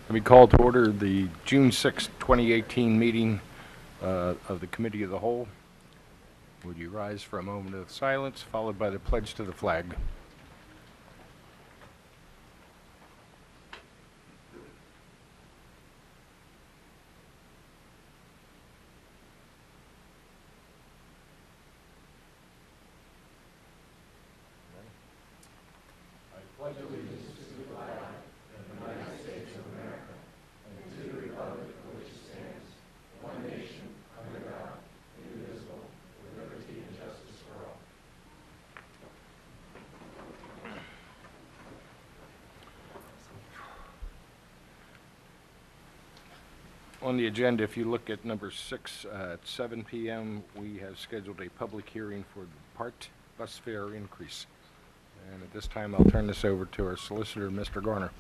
Let me call to order the June 6, 2018 meeting of the Committee of the Whole. Would you rise for a moment of silence, followed by the pledge to the flag? On the agenda, if you look at number 6 at 7 p.m., we have scheduled a public hearing for the PART bus fare increase. And at this time, I'll turn this over to our solicitor, Mr. Garner.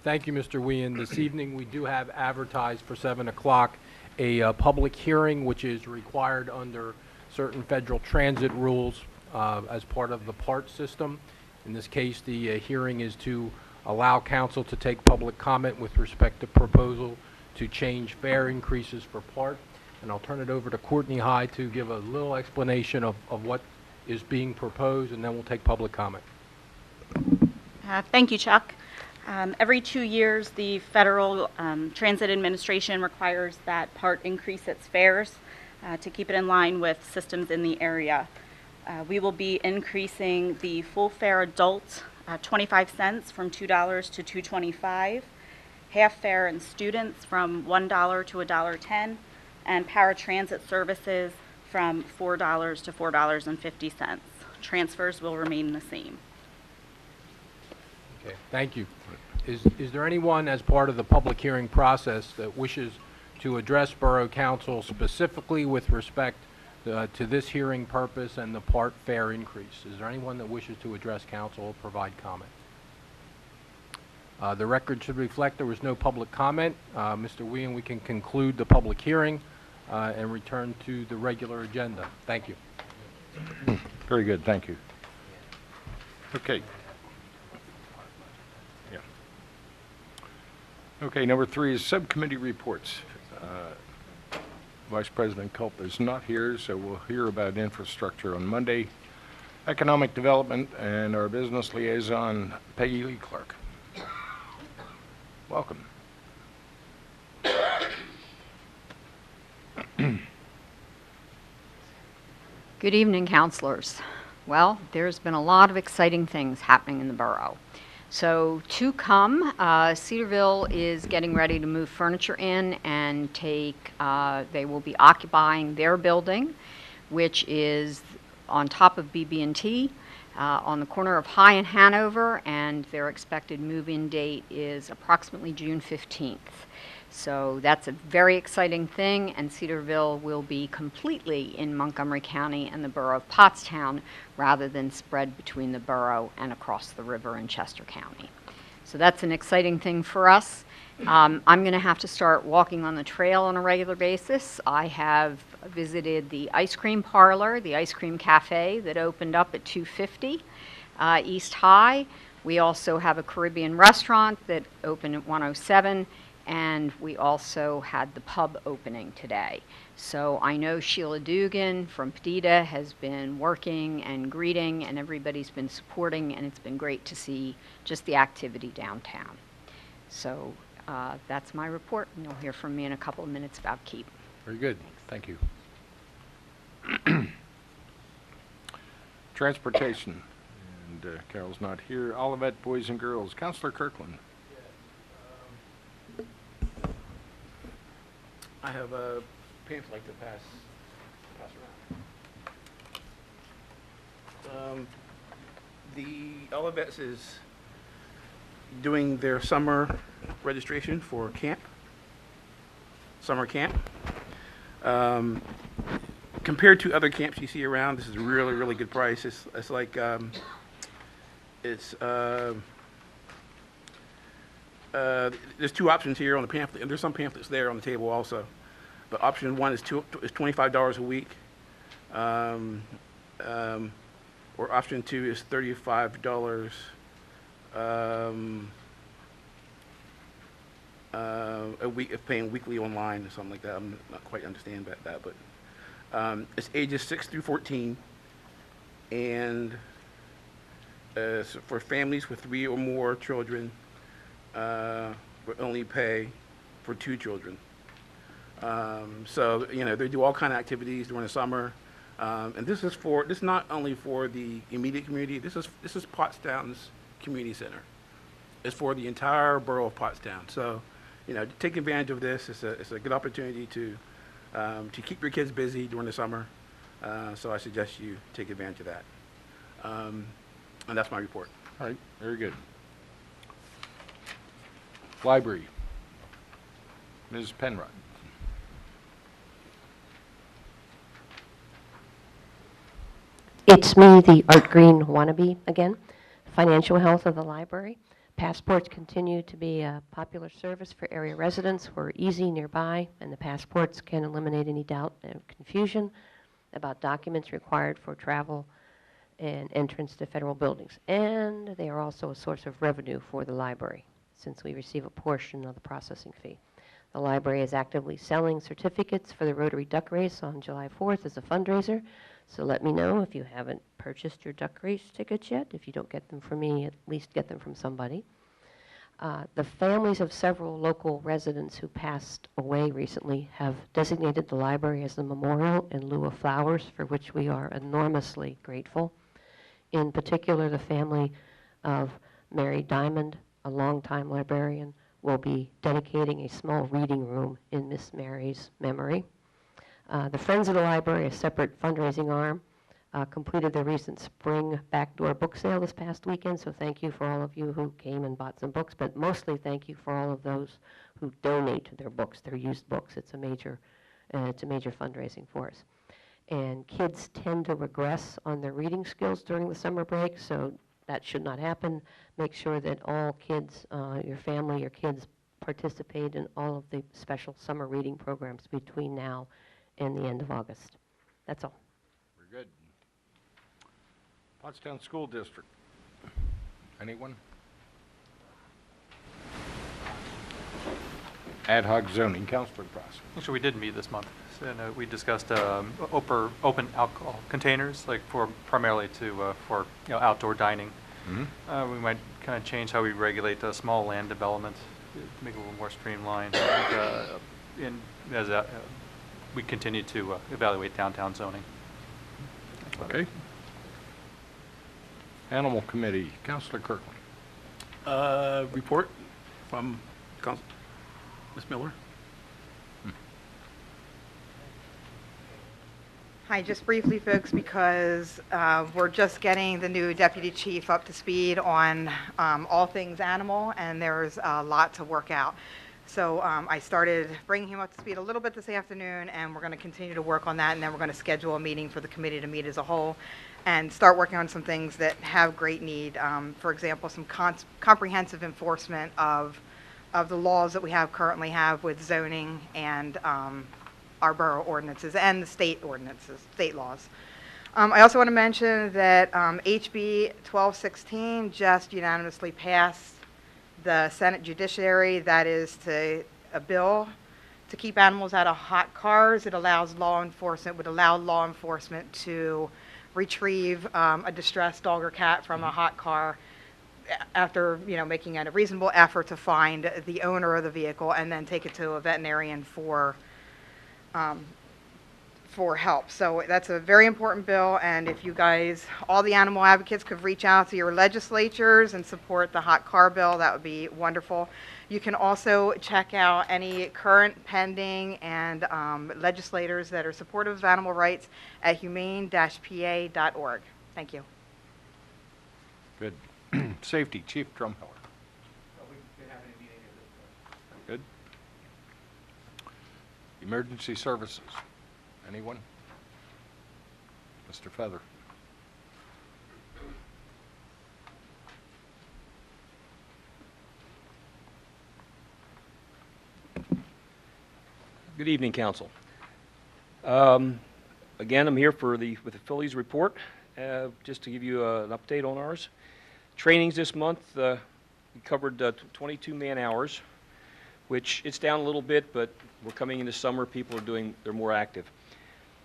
Thank you, Mr. Wien. This evening, we do have advertised for 7 o'clock a public hearing, which is required under certain federal transit rules as part of the PART system. In this case, the hearing is to allow council to take public comment with respect to proposal to change fare increases for PART. And I'll turn it over to Courtney Hyde to give a little explanation of what is being proposed, and then we'll take public comment. Thank you, Chuck. Every 2 years, the Federal Transit Administration requires that PART increase its fares to keep it in line with systems in the area. We will be increasing the full fare adult 25 cents from $2 to $2.25, half fare and students from $1 to $1.10, and paratransit services from $4 to $4.50. Transfers will remain the same. Okay, thank you. Is there anyone as part of the public hearing process that wishes to address Borough Council specifically with respect to this hearing purpose and the PART fare increase? Is there anyone that wishes to address council or provide comment? The record should reflect there was no public comment. Mr. Wien, we can conclude the public hearing and return to the regular agenda. Thank you. Very good, thank you. Okay. Yeah. Okay, number 3 is subcommittee reports. Vice President Culp is not here, so we'll hear about infrastructure on Monday, economic development, and our business liaison, Peggy Lee Clark. Welcome. Good evening, councilors. Well, there's been a lot of exciting things happening in the borough. So to come, Cedarville is getting ready to move furniture in and they will be occupying their building, which is on top of BB&T on the corner of High and Hanover, and their expected move-in date is approximately June 15th. So that's a very exciting thing, and Cedarville will be completely in Montgomery County and the borough of Pottstown rather than spread between the borough and across the river in Chester County. So that's an exciting thing for us. I'm going to have to start walking on the trail on a regular basis. I have visited the ice cream parlor, the ice cream cafe that opened up at 250 East High. We also have a Caribbean restaurant that opened at 107. And we also had the pub opening today. So I know Sheila Dugan from Petita has been working and greeting, and everybody's been supporting, and it's been great to see just the activity downtown. So that's my report, and you'll hear from me in a couple of minutes about KEEP. Very good. Thank you. Transportation. And Carol's not here. Olivet Boys and Girls. Councilor Kirkland. I have a pamphlet to pass around. The Olivets is doing their summer registration for camp, summer camp. Compared to other camps you see around, this is a really, really good price. It's like there's 2 options here on the pamphlet, and there's some pamphlets there on the table also. But option 1 is $25 a week, or option 2 is $35 a week of paying weekly online or something like that. I'm not quite understand that, but it's ages 6 through 14, and so for families with 3 or more children, we only pay for 2 children. So they do all kind of activities during the summer, and this is not only for the immediate community. This is Pottstown's community center. It's for the entire borough of Pottstown. So, take advantage of this. It's a good opportunity to keep your kids busy during the summer. So I suggest you take advantage of that. And that's my report. All right, very good. Library. Ms. Penrod. It's me, the Art Green wannabe again. Financial health of the library. Passports continue to be a popular service for area residents. We're easy nearby, and the passports can eliminate any doubt and confusion about documents required for travel and entrance to federal buildings. And they are also a source of revenue for the library, since we receive a portion of the processing fee. The library is actively selling certificates for the Rotary Duck Race on July 4th as a fundraiser. So let me know if you haven't purchased your duck race tickets yet. If you don't get them from me, at least get them from somebody. The families of several local residents who passed away recently have designated the library as a memorial in lieu of flowers, for which we are enormously grateful. In particular, the family of Mary Diamond, a longtime librarian, will be dedicating a small reading room in Miss Mary's memory. The Friends of the Library, a separate fundraising arm, completed their recent spring backdoor book sale this past weekend, so thank you for all of you who came and bought some books, but mostly thank you for all of those who donate their books, their used books. It's a major fundraising for us. And kids tend to regress on their reading skills during the summer break, so that should not happen. Make sure that all kids, your family, your kids, participate in all of the special summer reading programs between now and the end of August. That's all. Very good. Pottstown School District. Anyone? Ad hoc zoning, Counselor Cross. Actually, we did meet this month, and we discussed open alcohol containers, like primarily for outdoor dining. Mm-hmm. We might kind of change how we regulate small land development, to make it a little more streamlined. We continue to evaluate downtown zoning. Okay. Animal Committee, Counselor Kirkland. Report from Ms. Miller. Hi, just briefly, folks, because we're just getting the new deputy chief up to speed on all things animal, and there's a lot to work out. So I started bringing him up to speed a little bit this afternoon, and we're going to continue to work on that, and then we're going to schedule a meeting for the committee to meet as a whole and start working on some things that have great need. For example, some comprehensive enforcement of the laws that we currently have with zoning and our borough ordinances and the state ordinances, state laws. I also want to mention that HB 1216 just unanimously passed the Senate Judiciary. That is a bill to keep animals out of hot cars. It allows law enforcement, would allow law enforcement to retrieve a distressed dog or cat from a hot car after making a reasonable effort to find the owner of the vehicle and then take it to a veterinarian for help. So that's a very important bill, and if you guys, all the animal advocates, could reach out to your legislatures and support the hot car bill, that would be wonderful. You can also check out any current pending and legislators that are supportive of animal rights at humane-pa.org. Thank you. Good. Safety, Chief Drumheller. Good. Emergency Services. Anyone? Mr. Feather. Good evening, Council. Again, I'm here with the Phillies report, just to give you an update on ours. Trainings this month, we covered 22 man-hours. which it's down a little bit, but we're coming into summer, they're more active.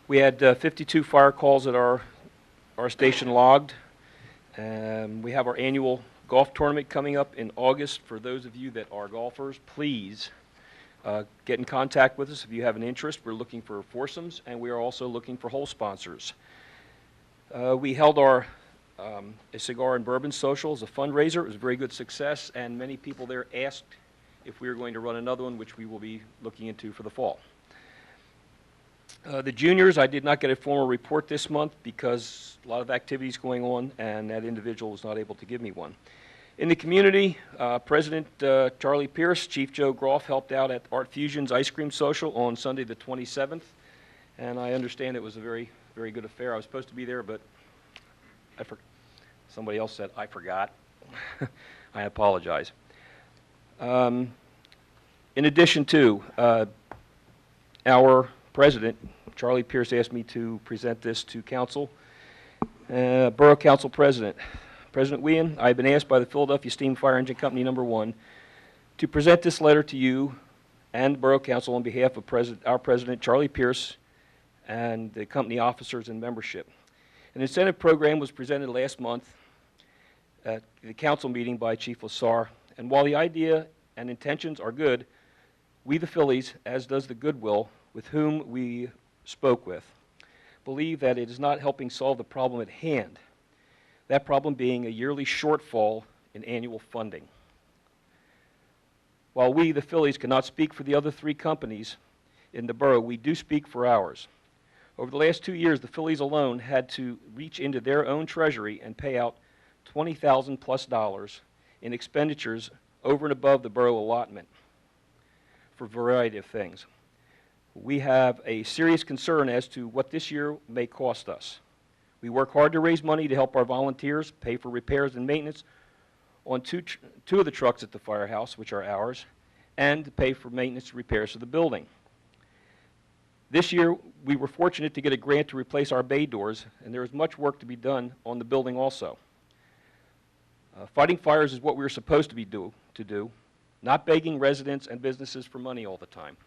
We had 52 fire calls at our station logged. We have our annual golf tournament coming up in August. For those of you that are golfers, please get in contact with us if you have an interest. We're looking for foursomes, and we are also looking for hole sponsors. We held our a cigar and bourbon social as a fundraiser. It was a very good success, and many people there asked if we were going to run another one, which we will be looking into for the fall. The juniors, I did not get a formal report this month because a lot of activities going on, and that individual was not able to give me one. In the community, President Charlie Pierce, Chief Joe Groff helped out at Art Fusion's Ice Cream Social on Sunday the 27th, and I understand it was a very, very good affair. I was supposed to be there, but somebody else said I forgot. I apologize. In addition to, our President, Charlie Pierce, asked me to present this to Council. Borough Council President. President Wien, I have been asked by the Philadelphia Steam Fire Engine Company No. 1 to present this letter to you and Borough Council on behalf of our President, Charlie Pierce, and the company officers and membership. An incentive program was presented last month at the council meeting by Chief Lassar, and while the idea and intentions are good, we the Phillies, as does the Goodwill, with whom we spoke with, believe that it is not helping solve the problem at hand, that problem being a yearly shortfall in annual funding. While we, the Phillies, cannot speak for the other three companies in the borough, we do speak for ours. Over the last 2 years, the Phillies alone had to reach into their own treasury and pay out $20,000+ in expenditures over and above the borough allotment for a variety of things. We have a serious concern as to what this year may cost us. We work hard to raise money to help our volunteers pay for repairs and maintenance on two of the trucks at the firehouse, which are ours, and to pay for maintenance and repairs of the building. This year, we were fortunate to get a grant to replace our bay doors, and there is much work to be done on the building also. Fighting fires is what we are supposed to do, not begging residents and businesses for money all the time.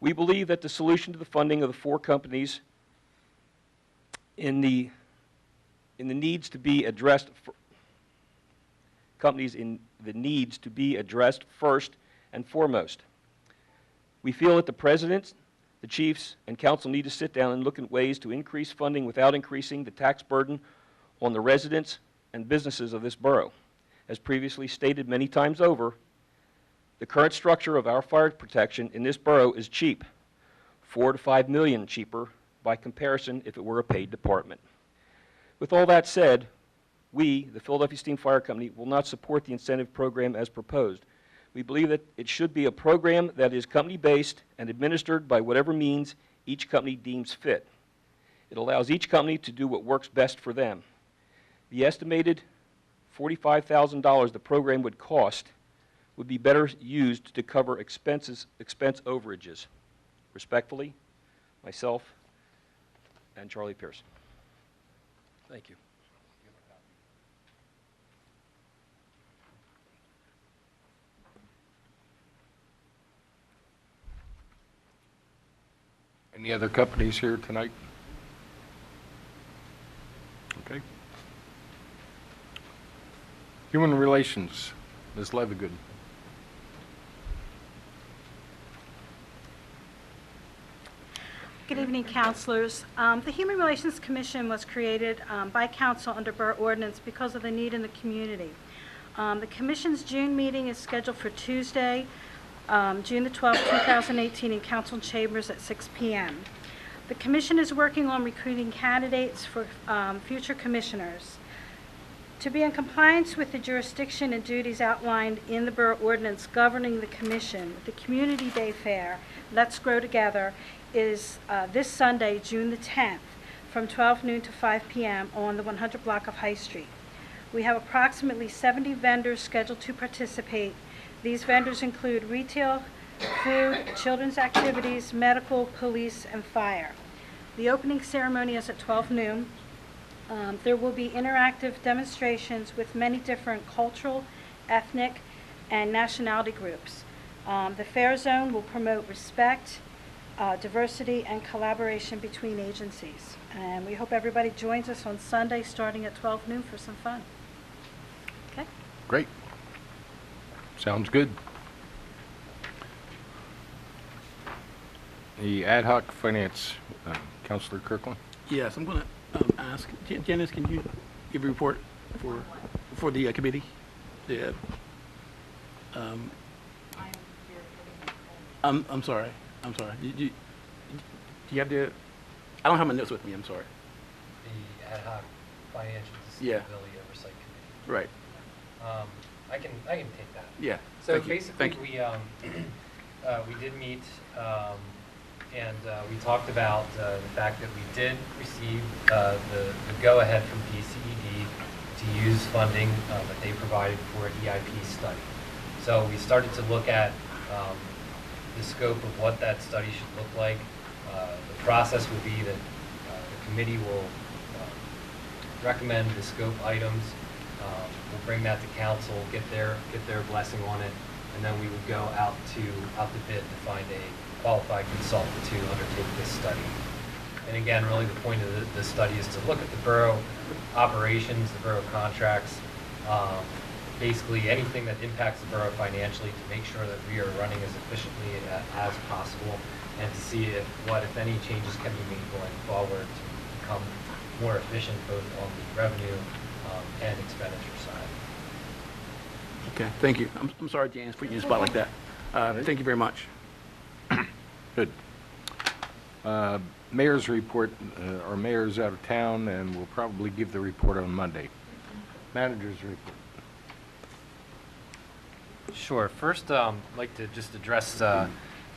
We believe that the solution to the funding of the four companies in the needs to be addressed first and foremost. We feel that the president, the chiefs, and council need to sit down and look at ways to increase funding without increasing the tax burden on the residents and businesses of this borough. As previously stated many times over, the current structure of our fire protection in this borough is cheap, $4 to $5 million cheaper by comparison if it were a paid department. With all that said, we, the Philadelphia Steam Fire Company, will not support the incentive program as proposed. We believe that it should be a program that is company-based and administered by whatever means each company deems fit. It allows each company to do what works best for them. The estimated $45,000 the program would cost would be better used to cover expense overages. Respectfully, myself and Charlie Pierce. Thank you. Any other companies here tonight? Okay. Human Relations, Ms. Levigood. Good evening, councilors. The Human Relations Commission was created by council under Borough Ordinance because of the need in the community. The commission's June meeting is scheduled for Tuesday, June the 12th, 2018 in council chambers at 6 p.m. The commission is working on recruiting candidates for future commissioners. To be in compliance with the jurisdiction and duties outlined in the Borough Ordinance governing the commission, the Community Day Fair, Let's Grow Together, is this Sunday, June the 10th, from 12 noon to 5 p.m. on the 100 block of High Street. We have approximately 70 vendors scheduled to participate. These vendors include retail, food, children's activities, medical, police, and fire. The opening ceremony is at 12 noon. There will be interactive demonstrations with many different cultural, ethnic, and nationality groups. The Fair Zone will promote respect, diversity, and collaboration between agencies. And we hope everybody joins us on Sunday, starting at 12 noon for some fun. Okay? Great. Sounds good. The ad hoc finance, Councilor Kirkland? Yes, I'm going to ask, Janice, can you give a report for the committee? Yeah. I'm sorry. I'm sorry. Do you have the? I don't have my notes with me. I'm sorry. The ad hoc financial Yeah. sustainability oversight committee. Right. I can take that. Yeah. So Thank you. basically, Thank you. we did meet, and we talked about the fact that we did receive the go-ahead from PCED to use funding that they provided for an EIP study. So we started to look at the scope of what that study should look like. The process will be that the committee will recommend the scope items. We'll bring that to council, get their blessing on it, and then we would go out to bid to find a qualified consultant to undertake this study. And again, really the point of the study is to look at the borough operations, the borough contracts, basically anything that impacts the borough financially, to make sure that we are running as efficiently as possible, and to see if any changes can be made going forward to become more efficient both on the revenue and expenditure side. Okay. Thank you. I'm sorry, Janice, for putting you in a spot like that. Thank you very much. Good. Mayor's report, our mayor's out of town, and we'll probably give the report on Monday. Manager's report. Sure. First, I'd like to just address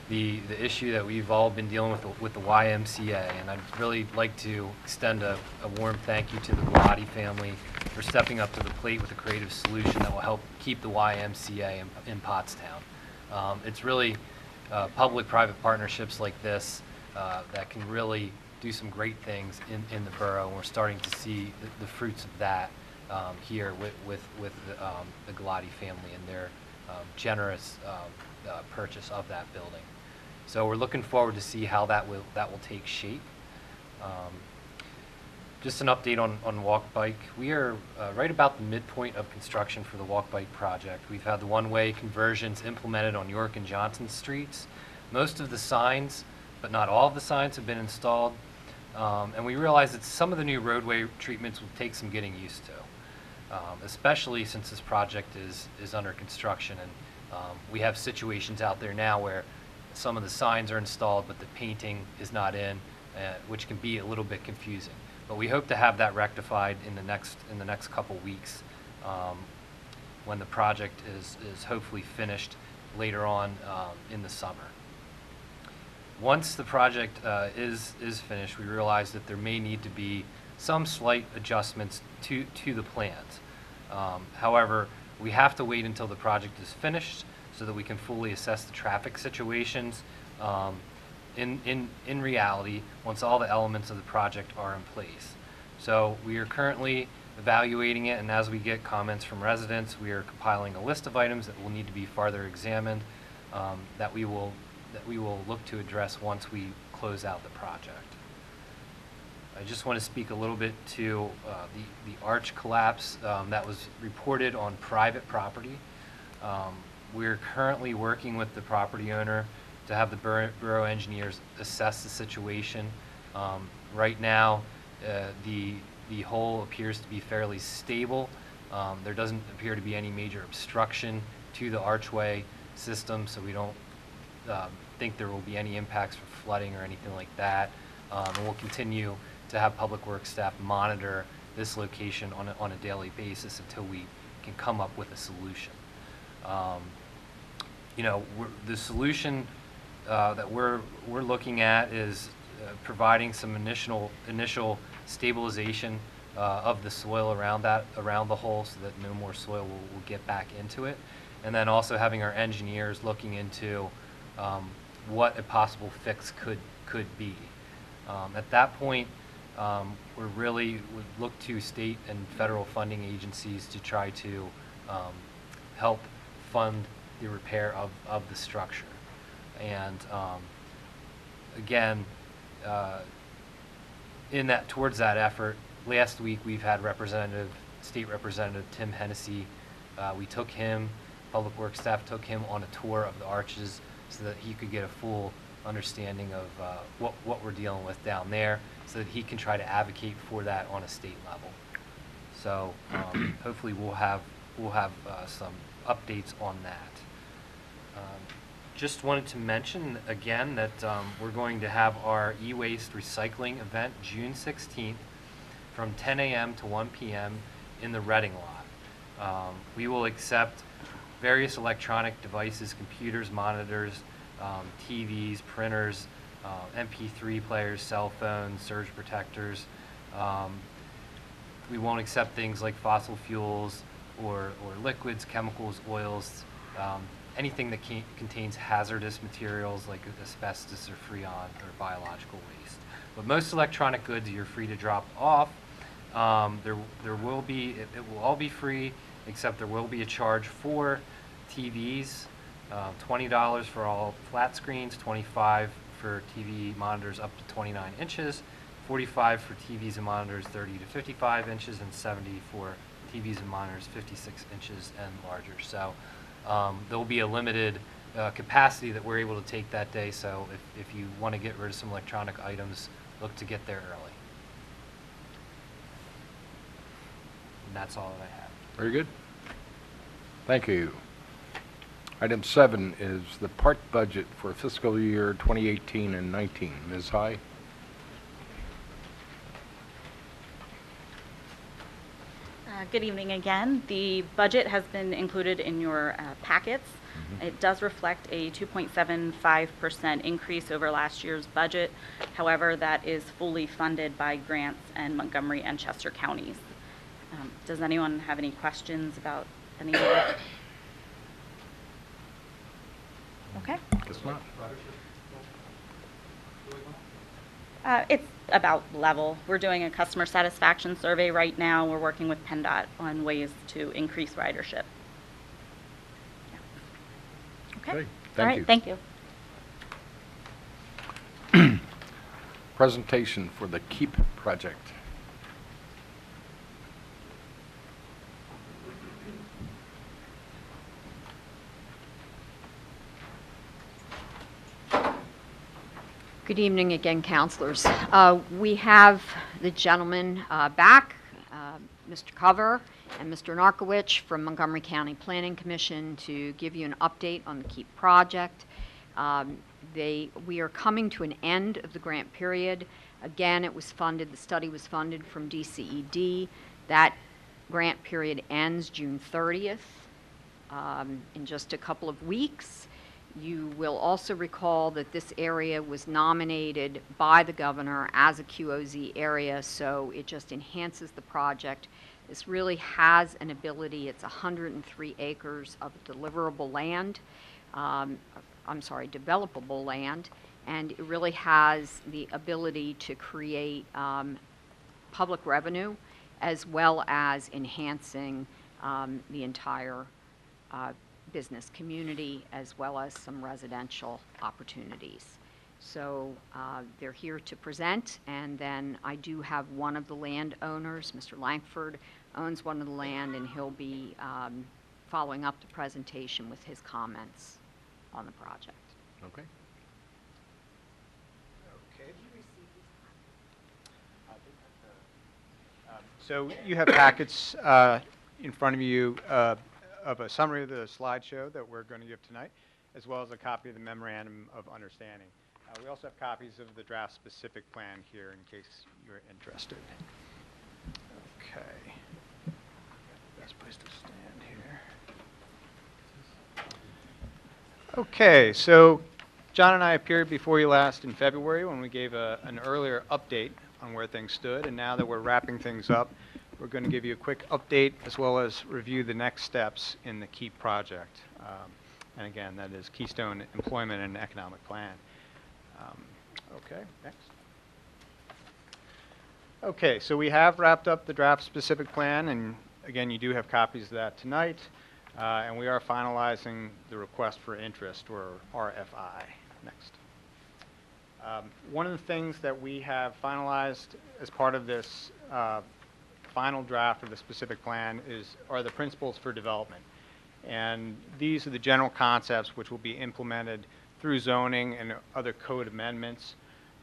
the issue that we've all been dealing with the YMCA, and I'd really like to extend a warm thank you to the Galati family for stepping up to the plate with a creative solution that will help keep the YMCA in Pottstown. It's really public-private partnerships like this that can really do some great things in the borough, and we're starting to see the fruits of that here with the Galati family and their generous purchase of that building. So we're looking forward to see how that will take shape. Just an update on Walk Bike. We are right about the midpoint of construction for the Walk Bike project. We've had the one-way conversions implemented on York and Johnson streets. Most of the signs, but not all of the signs, have been installed. And we realize that some of the new roadway treatments will take some getting used to, especially since this project is under construction. And we have situations out there now where some of the signs are installed, but the painting is not in, which can be a little bit confusing. But we hope to have that rectified in the next couple weeks, when the project is hopefully finished later on in the summer. Once the project is finished, we realize that there may need to be some slight adjustments to the plans. However, we have to wait until the project is finished so that we can fully assess the traffic situations in reality once all the elements of the project are in place. So we are currently evaluating it, and as we get comments from residents, we are compiling a list of items that will need to be further examined, that we will look to address once we close out the project. I just want to speak a little bit to the arch collapse that was reported on private property. We're currently working with the property owner to have the borough engineers assess the situation. Right now, the hole appears to be fairly stable. There doesn't appear to be any major obstruction to the archway system, so we don't think there will be any impacts for flooding or anything like that. And we'll continue to have public works staff monitor this location on a daily basis until we can come up with a solution. The solution that we're looking at is providing some initial stabilization of the soil around the hole, so that no more soil will get back into it, and then also having our engineers looking into what a possible fix could be. At that point, we really would look to state and federal funding agencies to try to help fund the repair of the structure. And again, towards that effort, last week we've had State Representative Tim Hennessy. We took him, Public Works staff took him on a tour of the arches so that he could get a full understanding of what we're dealing with down there, so that he can try to advocate for that on a state level. So hopefully we'll have some updates on that. Just wanted to mention again that we're going to have our e-waste recycling event June 16th from 10 a.m. to 1 p.m. in the Reading lot. We will accept various electronic devices, computers, monitors, TVs, printers, MP3 players, cell phones, surge protectors. We won't accept things like fossil fuels or liquids, chemicals, oils, anything that contains hazardous materials like asbestos or freon or biological waste. But most electronic goods you're free to drop off. It will all be free, except there will be a charge for TVs, $20 for all flat screens, $25 for TV monitors up to 29 inches, $45 for TVs and monitors 30 to 55 inches, and $70 for TVs and monitors 56 inches and larger. So there will be a limited capacity that we're able to take that day, so if you want to get rid of some electronic items, look to get there early. And that's all that I have. Very good. Thank you. Item 7 is the park budget for fiscal year 2018 and 19. Ms. High? Good evening again. The budget has been included in your packets. It does reflect a 2.75% increase over last year's budget. However, that is fully funded by grants in Montgomery and Chester counties. Does anyone have any questions about any of it? Okay. Guess not. It's about level. We're doing a customer satisfaction survey right now. We're working with PennDOT on ways to increase ridership. Yeah. Okay. Okay, All thank right, you. thank you. Presentation for the KEEP project. Good evening again, councilors. We have the gentleman back, Mr. Cover and Mr. Narkowicz from Montgomery County Planning Commission, to give you an update on the KEEP project. We are coming to an end of the grant period. Again, it was funded, the study was funded from DCED. That grant period ends June 30th, in just a couple of weeks. You will also recall that this area was nominated by the governor as a QOZ area, so it just enhances the project. This really has an ability, it's 103 acres of deliverable land, developable land, and it really has the ability to create public revenue as well as enhancing the entire business community, as well as some residential opportunities. So they're here to present, and then I do have one of the landowners, Mr. Langford, owns one of the land, and he'll be following up the presentation with his comments on the project. Okay. So you have packets in front of you of a summary of the slideshow that we're going to give tonight, as well as a copy of the Memorandum of Understanding. We also have copies of the draft-specific plan here in case you're interested. Okay. Best place to stand here. Okay, so John and I appeared before you last in February when we gave an earlier update on where things stood, and now that we're wrapping things up, we're going to give you a quick update as well as review the next steps in the KEEP project. And again, that is Keystone Employment and Economic Plan. Okay, next. Okay, so we have wrapped up the draft specific plan, and again, you do have copies of that tonight. And we are finalizing the request for interest, or RFI. Next. One of the things that we have finalized as part of this final draft of the specific plan are the principles for development. And these are the general concepts which will be implemented through zoning and other code amendments.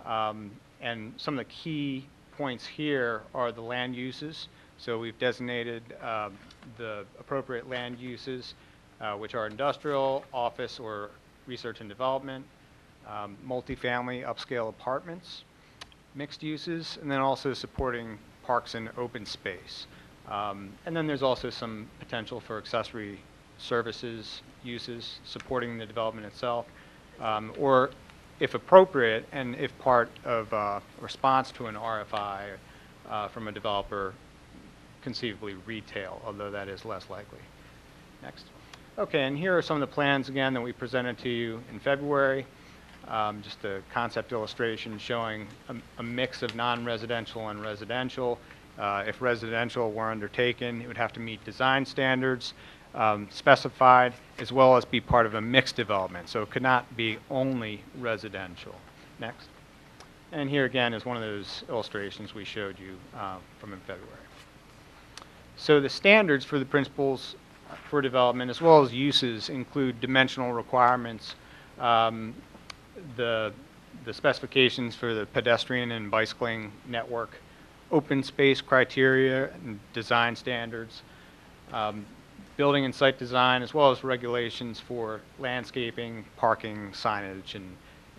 And some of the key points here are the land uses. So we've designated the appropriate land uses, which are industrial, office, or research and development, multifamily, upscale apartments, mixed uses, and then also supporting parks and open space. And then there's also some potential for accessory services uses supporting the development itself, or if appropriate, and if part of a response to an RFI from a developer, conceivably retail, although that is less likely. Next. Okay, and here are some of the plans again that we presented to you in February. Just a concept illustration showing a mix of non-residential and residential. If residential were undertaken, it would have to meet design standards specified, as well as be part of a mixed development. So it could not be only residential. Next. And here again is one of those illustrations we showed you from in February. So the standards for the principles for development, as well as uses, include dimensional requirements, the specifications for the pedestrian and bicycling network, open space criteria and design standards, building and site design, as well as regulations for landscaping, parking, signage,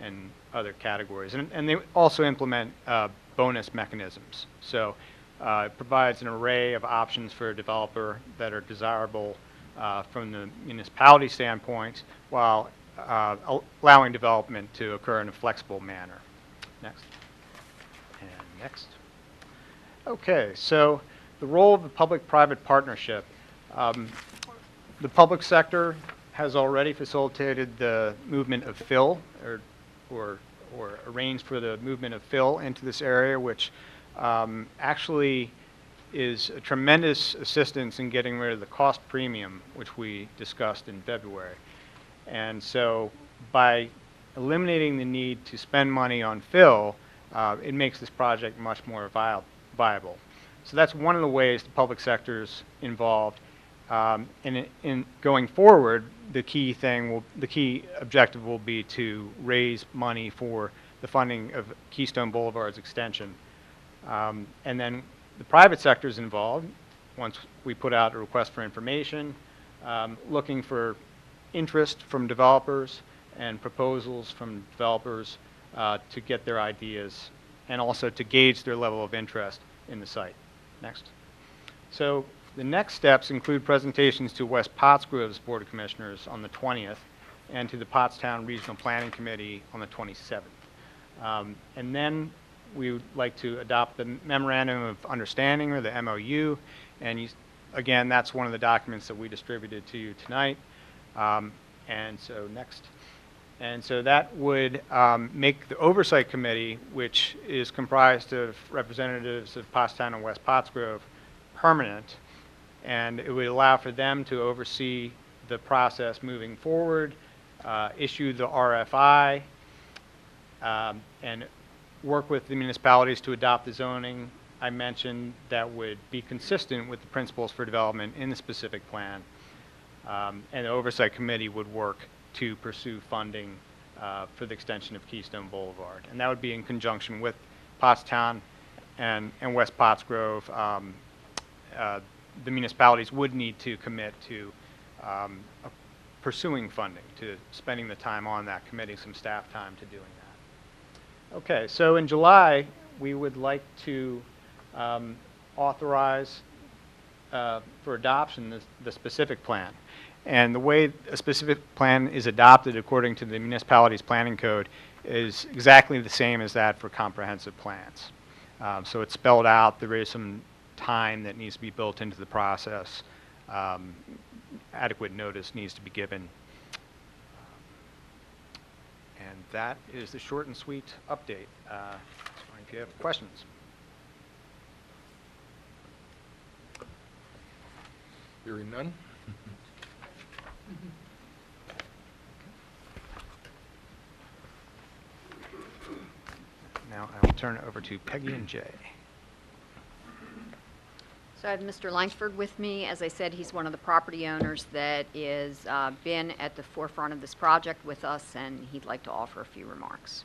and other categories. And they also implement bonus mechanisms. So it provides an array of options for a developer that are desirable from the municipality standpoint, while allowing development to occur in a flexible manner. Next. And next. Okay, so the role of the public-private partnership. The public sector has already facilitated the movement of fill, or arranged for the movement of fill into this area, which actually is a tremendous assistance in getting rid of the cost premium, which we discussed in February. And so by eliminating the need to spend money on fill, it makes this project much more viable. So that's one of the ways the public sector is involved. And in going forward, the key objective will be to raise money for the funding of Keystone Boulevard's extension. And then the private sector is involved once we put out a request for information, looking for interest from developers and proposals from developers to get their ideas and also to gauge their level of interest in the site. Next. So the next steps include presentations to West Pottsgrove's Board of Commissioners on the 20th and to the Pottstown Regional Planning Committee on the 27th. And then we would like to adopt the Memorandum of Understanding, or the MOU, and again, that's one of the documents that we distributed to you tonight. And so next. And so that would make the Oversight Committee, which is comprised of representatives of Pottstown and West Pottsgrove, permanent, and it would allow for them to oversee the process moving forward, issue the RFI, and work with the municipalities to adopt the zoning I mentioned that would be consistent with the principles for development in the specific plan. And the Oversight Committee would work to pursue funding for the extension of Keystone Boulevard. And that would be in conjunction with Pottstown and West Pottsgrove. The municipalities would need to commit to pursuing funding, to spending the time on that, committing some staff time to doing that. Okay, so in July, we would like to authorize for adoption the specific plan. And the way a specific plan is adopted according to the municipality's planning code is exactly the same as that for comprehensive plans. So it's spelled out. There is some time that needs to be built into the process. Adequate notice needs to be given. And that is the short and sweet update. If you have questions. Hearing none. Now I will turn it over to Peggy and Jay. So I have Mr. Langford with me. As I said, he's one of the property owners that is been at the forefront of this project with us, and he'd like to offer a few remarks.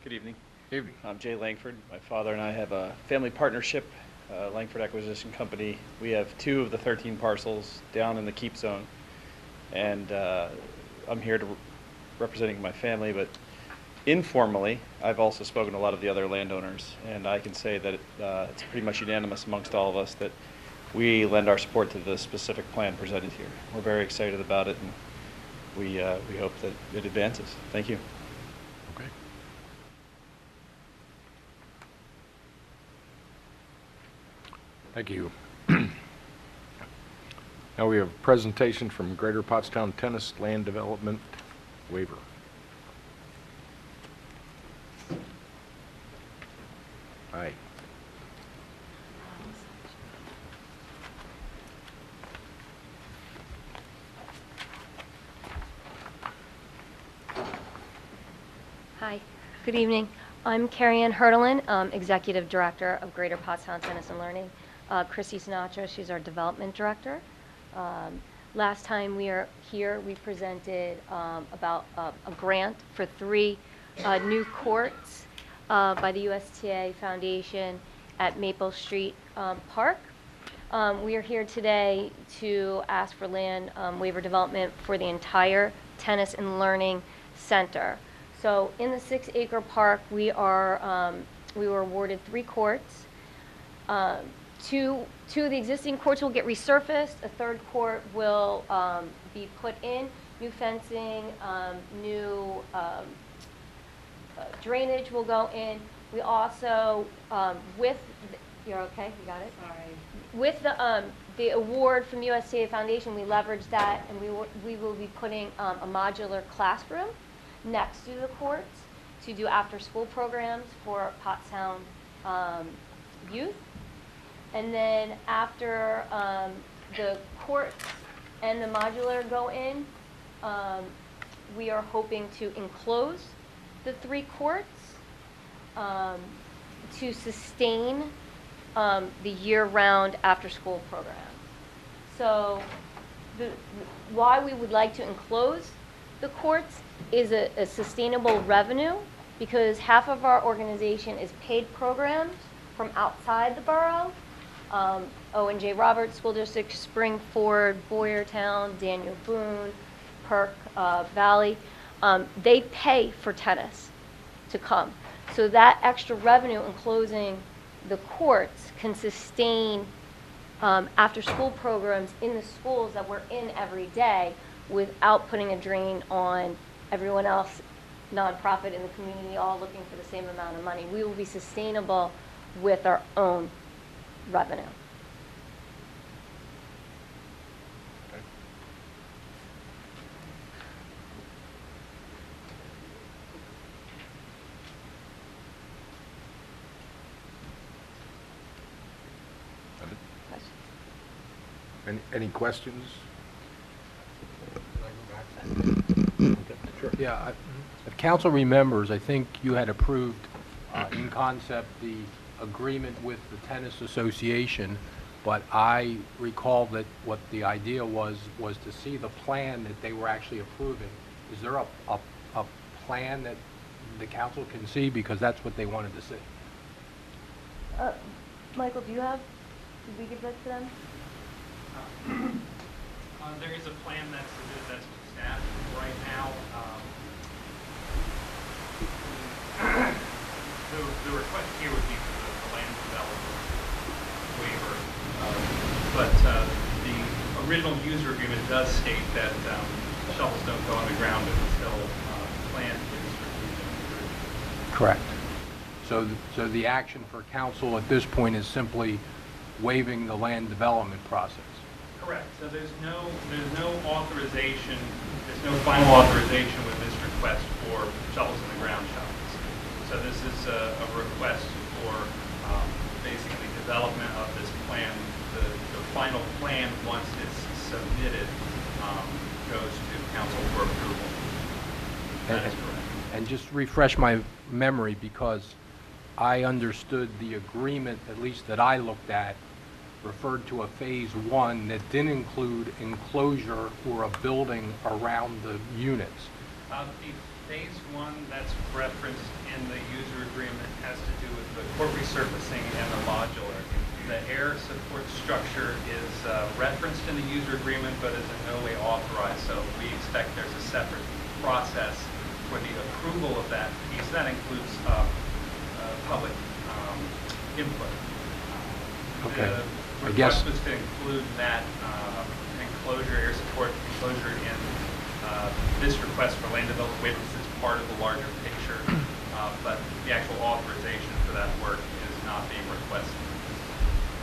Good evening. Evening. I'm Jay Langford. My father and I have a family partnership, Langford Acquisition Company. We have 2 of the 13 parcels down in the Keep Zone. And I'm here representing my family, but informally, I've also spoken to a lot of the other landowners, and I can say that it's pretty much unanimous amongst all of us that we lend our support to the specific plan presented here. We're very excited about it, and we hope that it advances. Thank you. Okay. Thank you. Now we have a presentation from Greater Pottstown Tennis Land Development Waiver. Hi. Hi, good evening. I'm Carrie Ann Hertelin, Executive Director of Greater Pottstown Tennis and Learning. Chrissy Sinatra, she's our Development Director. Last time we were here, we presented about a grant for 3 new courts by the USTA Foundation at Maple Street Park. We are here today to ask for land waiver development for the entire tennis and learning center. So in the 6-acre park, we were awarded 3 courts. 2 of the existing courts will get resurfaced. A 3rd court will be put in. New fencing, new drainage will go in. We also, you're okay, you got it? Sorry. With the award from the USTA Foundation, we leveraged that, and we will be putting a modular classroom next to the courts to do after-school programs for Pottstown youth. And then after the courts and the modular go in, we are hoping to enclose the 3 courts to sustain the year-round after-school program. So why we would like to enclose the courts is a sustainable revenue, because half of our organization is paid programs from outside the borough. O&J Roberts School District, Springford, Boyertown, Daniel Boone, Perk Valley. They pay for tennis to come. So that extra revenue in closing the courts can sustain after-school programs in the schools that we're in every day without putting a drain on everyone else, nonprofit in the community, all looking for the same amount of money. We will be sustainable with our own revenue. Any questions? Sure. Yeah, if council remembers, I think you had approved in concept the agreement with the tennis association, but I recall that what the idea was to see the plan that they were actually approving. Is there a plan that the council can see, because that's what they wanted to see? Michael, did we give that to them? There is a plan that's submitted to staff right now. The request here would be for the land development waiver, but the original user agreement does state that shovels don't go on the ground until plan is reviewed and approved. Correct. So the action for council at this point is simply waiving the land development process. Correct. So there's no authorization, there's no final authorization with this request for shovels in the ground shovels. So this is a request for basically development of this plan. The final plan, once it's submitted, And just refresh my memory, because I understood the agreement, at least that I looked at, referred to a Phase 1 that didn't include enclosure or a building around the units. The Phase 1 that's referenced in the user agreement has to do with the court resurfacing and the modular. The air support structure is referenced in the user agreement, but is in no way authorized, so we expect there's a separate process for the approval of that piece. That includes public input. Okay. The I guess- request was to include that enclosure, air support enclosure in this request for land development waiver, because it's part of the larger picture, but the actual authorization for that work is not being requested.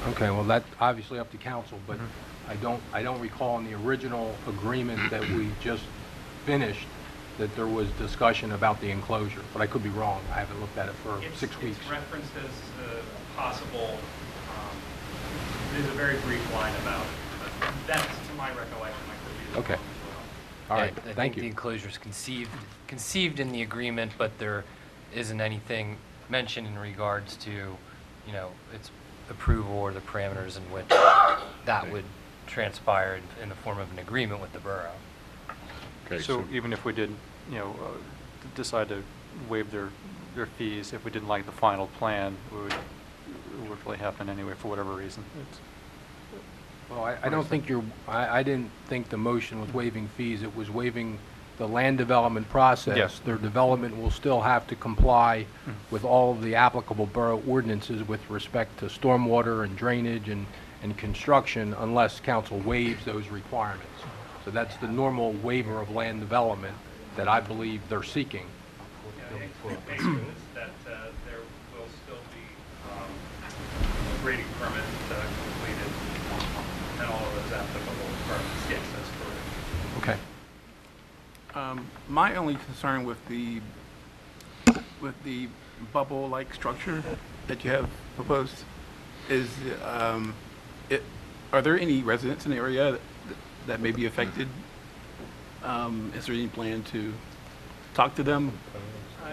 Okay, well, that's obviously up to council, but I don't recall in the original agreement that we just finished that there was discussion about the enclosure, but I could be wrong. I haven't looked at it for 6 weeks. It's referenced as possible, there's a very brief line about it, but that's to my recollection. I could be Okay. wrong as well. All right, I thank think you. the enclosure is conceived in the agreement, but there isn't anything mentioned in regards to, you know, its approval or the parameters in which that would transpire in the form of an agreement with the borough. Okay, So even if we did, you know, decide to waive their fees, if we didn't like the final plan, it would really happen anyway for whatever reason. Well, I don't think I didn't think the motion was waiving fees. It was waiving the land development process. Yes. Their development will still have to comply with all of the applicable borough ordinances with respect to stormwater and drainage and construction, unless council waives those requirements. So that's the normal waiver of land development that I believe they're seeking. The expectation is that there will still be a grading permit completed and all of those applicable permits. Yes, that's correct. Okay. My only concern with the bubble-like structure that you have proposed is, are there any residents in the area that may be affected? Is there any plan to talk to them?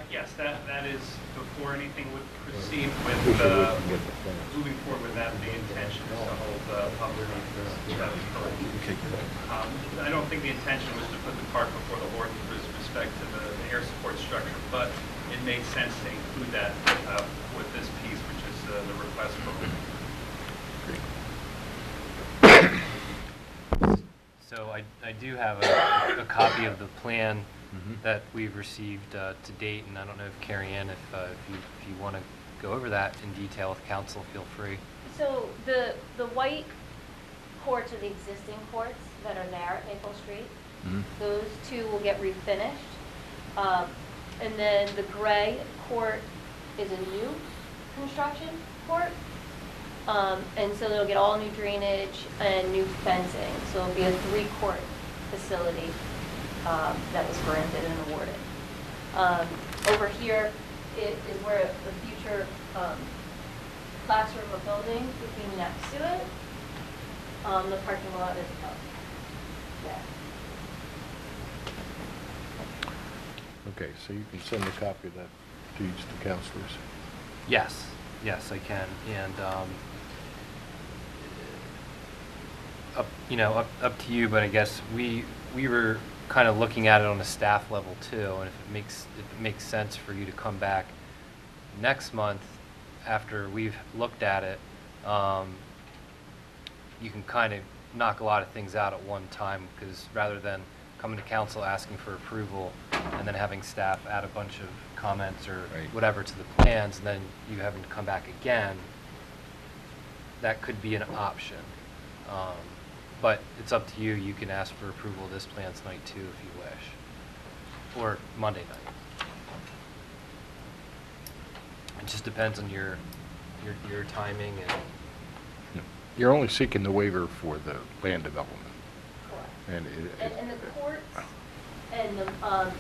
Yes, that is before anything would proceed with moving forward with that. The intention is to hold public meetings. That is correct. Okay. I don't think the intention was to put the cart before the horse with respect to the air support structure, but it made sense to include that with this piece, which is the request for. So I do have a copy of the plan that we've received to date, and I don't know if Carrie Ann, if you want to go over that in detail with council, feel free. So the white courts are the existing courts that are there at Maple Street. Those two will get refinished. And then the gray court is a new construction court. And so they'll get all new drainage and new fencing. So it'll be a 3-court facility that was granted and awarded. Over here is where the future classroom or building would be next to it. The parking lot is up there. Okay, so you can send a copy of that to each of the councilors. Yes, yes, I can. And up to you, but I guess we were kind of looking at it on a staff level too, and if it makes sense for you to come back next month after we've looked at it, you can kind of knock a lot of things out at one time, because rather than coming to council asking for approval and then having staff add a bunch of comments or whatever to the plans, and then you having to come back again, that could be an option. But it's up to you. You can ask for approval of this plan tonight too if you wish, or Monday night. It just depends on your timing and. You're only seeking the waiver for the land development. Correct. And And the courts and the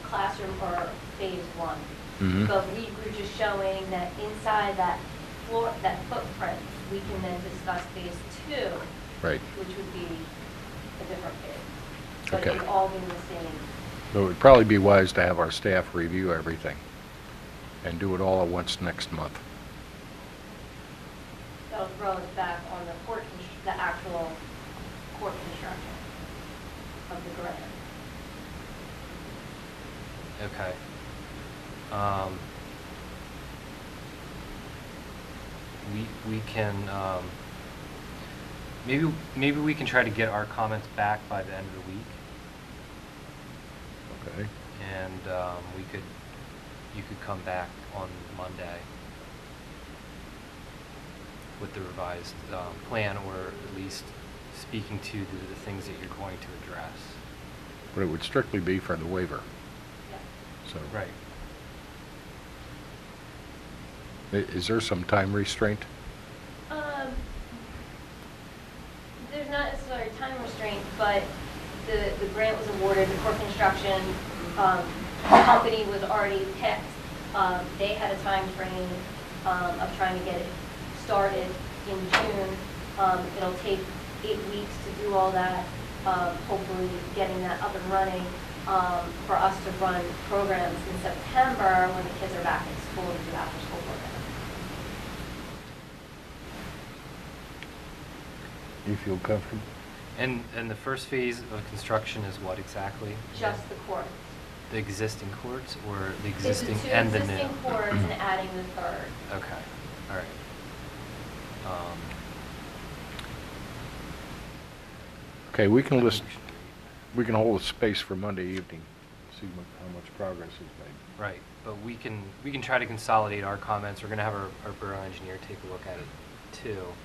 classroom are phase 1. But we were just showing that inside that floor, that footprint, we can then discuss phase 2. Right. Which would be a different phase. But Okay. it would all be in the same But it would probably be wise to have our staff review everything and do it all at once next month. That'll throw us back on the actual court construction of the grant. Okay. We can, maybe we can try to get our comments back by the end of the week. Okay. And you could come back on Monday with the revised plan, or at least speaking to the things that you're going to address. But it would strictly be for the waiver. Yeah. So. Right. Is there some time restraint? There's not necessarily a time restraint, but the grant was awarded, the core construction company was already picked. They had a time frame of trying to get it started in June. It'll take 8 weeks to do all that, hopefully getting that up and running for us to run programs in September when the kids are back in school to do after-school programs. You feel comfortable? And the first phase of construction is what exactly? Just the court. The existing courts, or the It's existing the two and the new? existing courts and adding the third. Okay, all right. Okay, we can hold a space for Monday evening, see how much progress is made. Right, but we can try to consolidate our comments. We're going to have our borough engineer take a look at it too,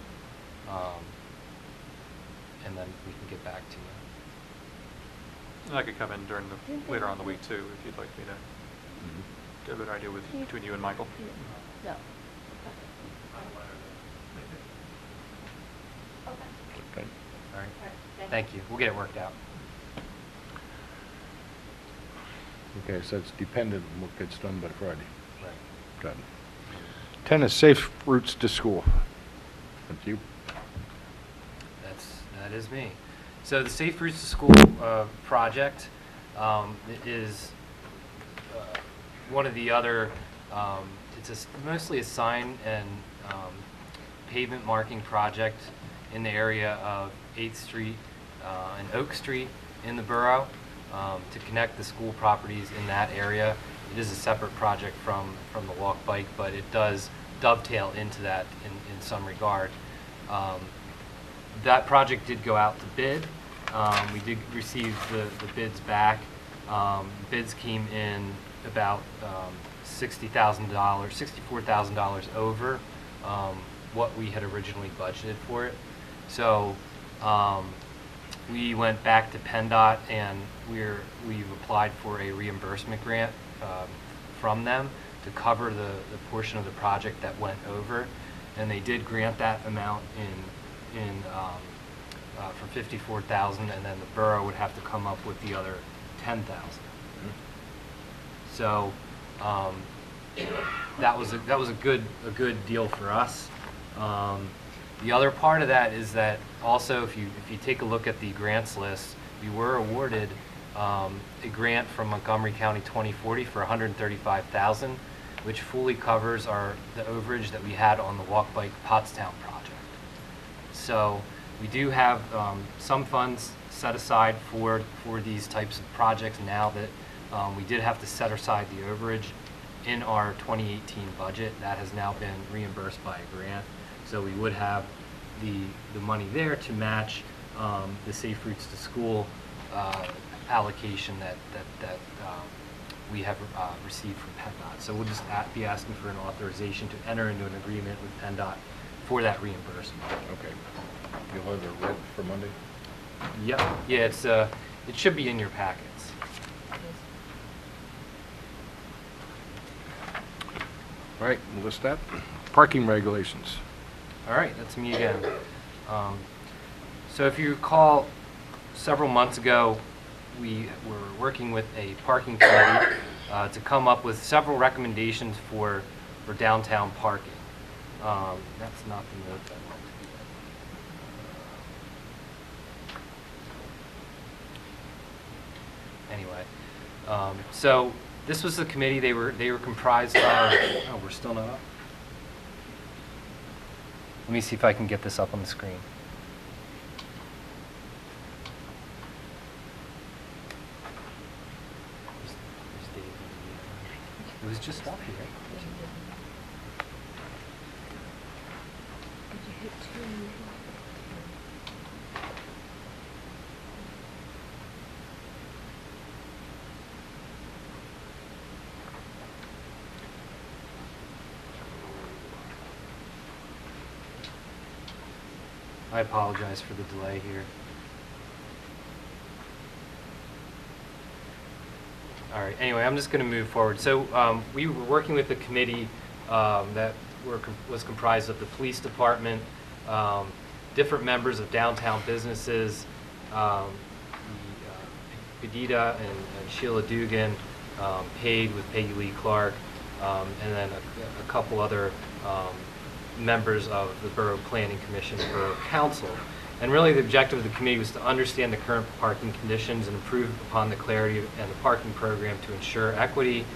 and then we can get back to you. I could come in later on in the week too, if you'd like me to get an idea between you and Michael. No. Okay. All right, thank you. We'll get it worked out. Okay, so it's dependent on what gets done by Friday. Right. Got it. 10 is safe routes to school. Thank you. That is me. So the Safe Routes to School project is one of the other, it's mostly a sign and pavement marking project in the area of 8th Street and Oak Street in the borough to connect the school properties in that area. It is a separate project from the walk bike, but it does dovetail into that in some regard. That project did go out to bid. We did receive the bids back. Bids came in about $60,000, $64,000 over what we had originally budgeted for it. So we went back to PennDOT and we've applied for a reimbursement grant from them to cover the portion of the project that went over, and they did grant that amount for $54,000, and then the borough would have to come up with the other $10,000. So that was a good deal for us. The other part of that is that also, if you take a look at the grants list, we were awarded a grant from Montgomery County 2040 for $135,000, which fully covers the overage that we had on the walk bike Pottstown project. So we do have some funds set aside for these types of projects now that we did have to set aside the overage in our 2018 budget. That has now been reimbursed by a grant. So we would have the money there to match the Safe Routes to School allocation that we have received from PennDOT. So we'll just be asking for an authorization to enter into an agreement with PennDOT for that reimbursement. Okay. You'll have it read for Monday? Yep. Yeah, it should be in your packets. All right, we'll list that. Parking regulations. All right, that's me again. So if you recall, several months ago, we were working with a parking committee to come up with several recommendations for downtown parking. That's not the note that I want to do. Anyway, So this was the committee. They were comprised of. Oh, we're still not up. Let me see if I can get this up on the screen. There's Dave. It was just up here. I apologize for the delay here. All right, anyway, I'm just going to move forward. So we were working with a committee that was comprised of the police department, different members of downtown businesses, Padita and Sheila Dugan, Paid with Peggy Lee Clark, and then a couple other members of the Borough Planning Commission, the Borough Council. And really the objective of the committee was to understand the current parking conditions and improve upon the clarity and the parking program to ensure equity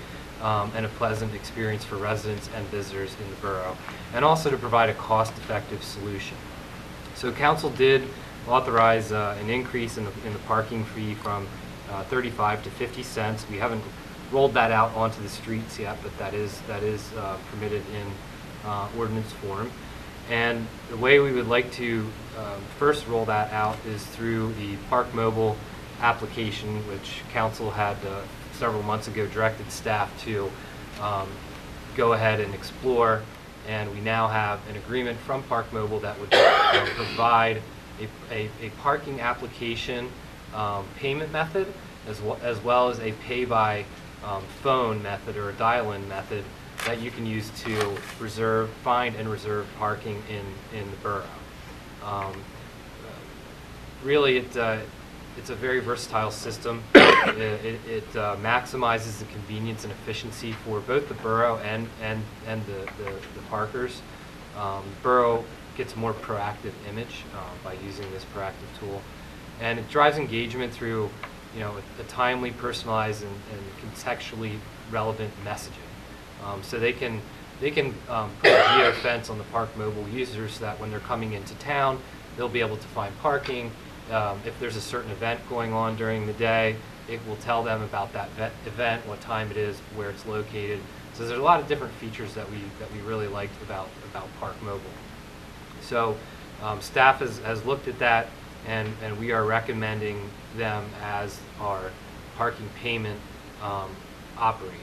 and a pleasant experience for residents and visitors in the borough, and also to provide a cost-effective solution. So council did authorize an increase in the parking fee from 35 to 50 cents. We haven't rolled that out onto the streets yet, but that is permitted in ordinance form. And the way we would like to first roll that out is through the Park Mobile application, which council had several months ago directed staff to go ahead and explore. And we now have an agreement from Park Mobile that would provide a parking application payment method as well as a pay by phone method or a dial-in method that you can use to find and reserve parking in the borough. Really, it's a very versatile system. It maximizes the convenience and efficiency for both the borough and the parkers. Borough gets a more proactive image by using this proactive tool, and it drives engagement through a timely, personalized, and contextually relevant messaging. So they can put a geofence on the Park Mobile users so that when they're coming into town, they'll be able to find parking. If there's a certain event going on during the day, it will tell them about that event, what time it is, where it's located. So there's a lot of different features that we really liked about Park Mobile. So staff has looked at that, and we are recommending them as our parking payment operator.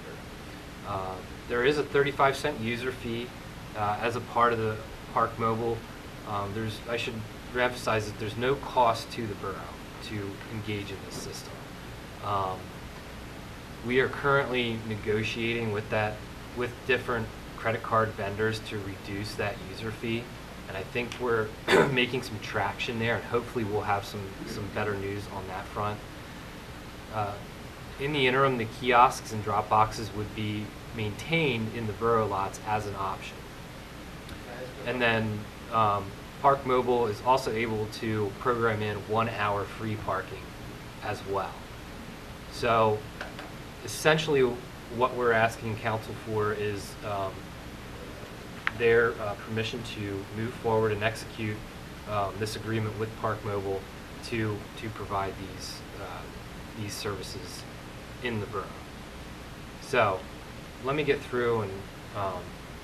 There is a 35-cent user fee as a part of the Park Mobile. I should reemphasize that there's no cost to the borough to engage in this system. We are currently negotiating with different credit card vendors to reduce that user fee, and I think we're making some traction there, and hopefully we'll have some better news on that front. In the interim, the kiosks and drop boxes would be maintained in the borough lots as an option. And then Park Mobile is also able to program in 1 hour free parking as well. So essentially what we're asking council for is their permission to move forward and execute this agreement with Park Mobile to provide these services in the borough. So let me get through and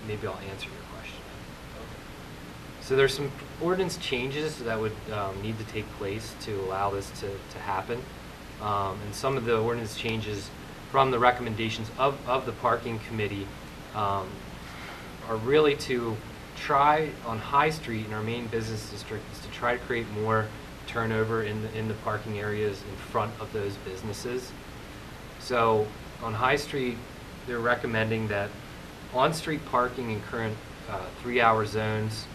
maybe I'll answer your question. So there's some ordinance changes that would need to take place to allow this to happen. And some of the ordinance changes from the recommendations of the parking committee are really to try on High Street in our main business district is to try to create more turnover in the parking areas in front of those businesses. So on High Street, they're recommending that on-street parking in current 3-hour zones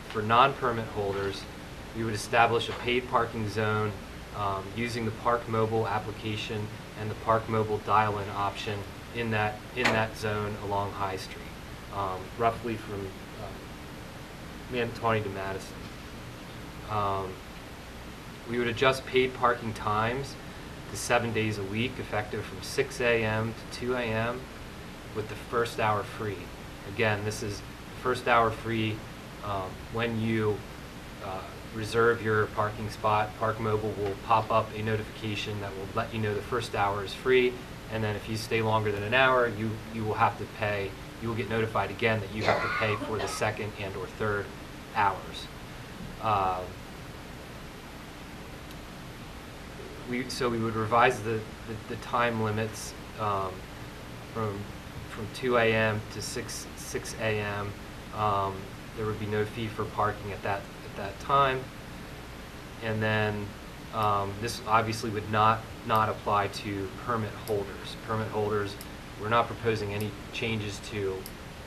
for non-permit holders, we would establish a paid parking zone using the Park Mobile application and the Park Mobile dial-in option in that zone along High Street, roughly from Manatawny to Madison. We would adjust paid parking times to is 7 days a week, effective from 6 a.m. to 2 a.m. with the first hour free. Again, this is first hour free when you reserve your parking spot. Park Mobile will pop up a notification that will let you know the first hour is free, and then if you stay longer than an hour, you will have to pay. You will get notified again that you have to pay for the second and or third hours. So we would revise the time limits from 2 a.m. to 6 a.m. There would be no fee for parking at that time, and then this obviously would not apply to permit holders. Permit holders, we're not proposing any changes to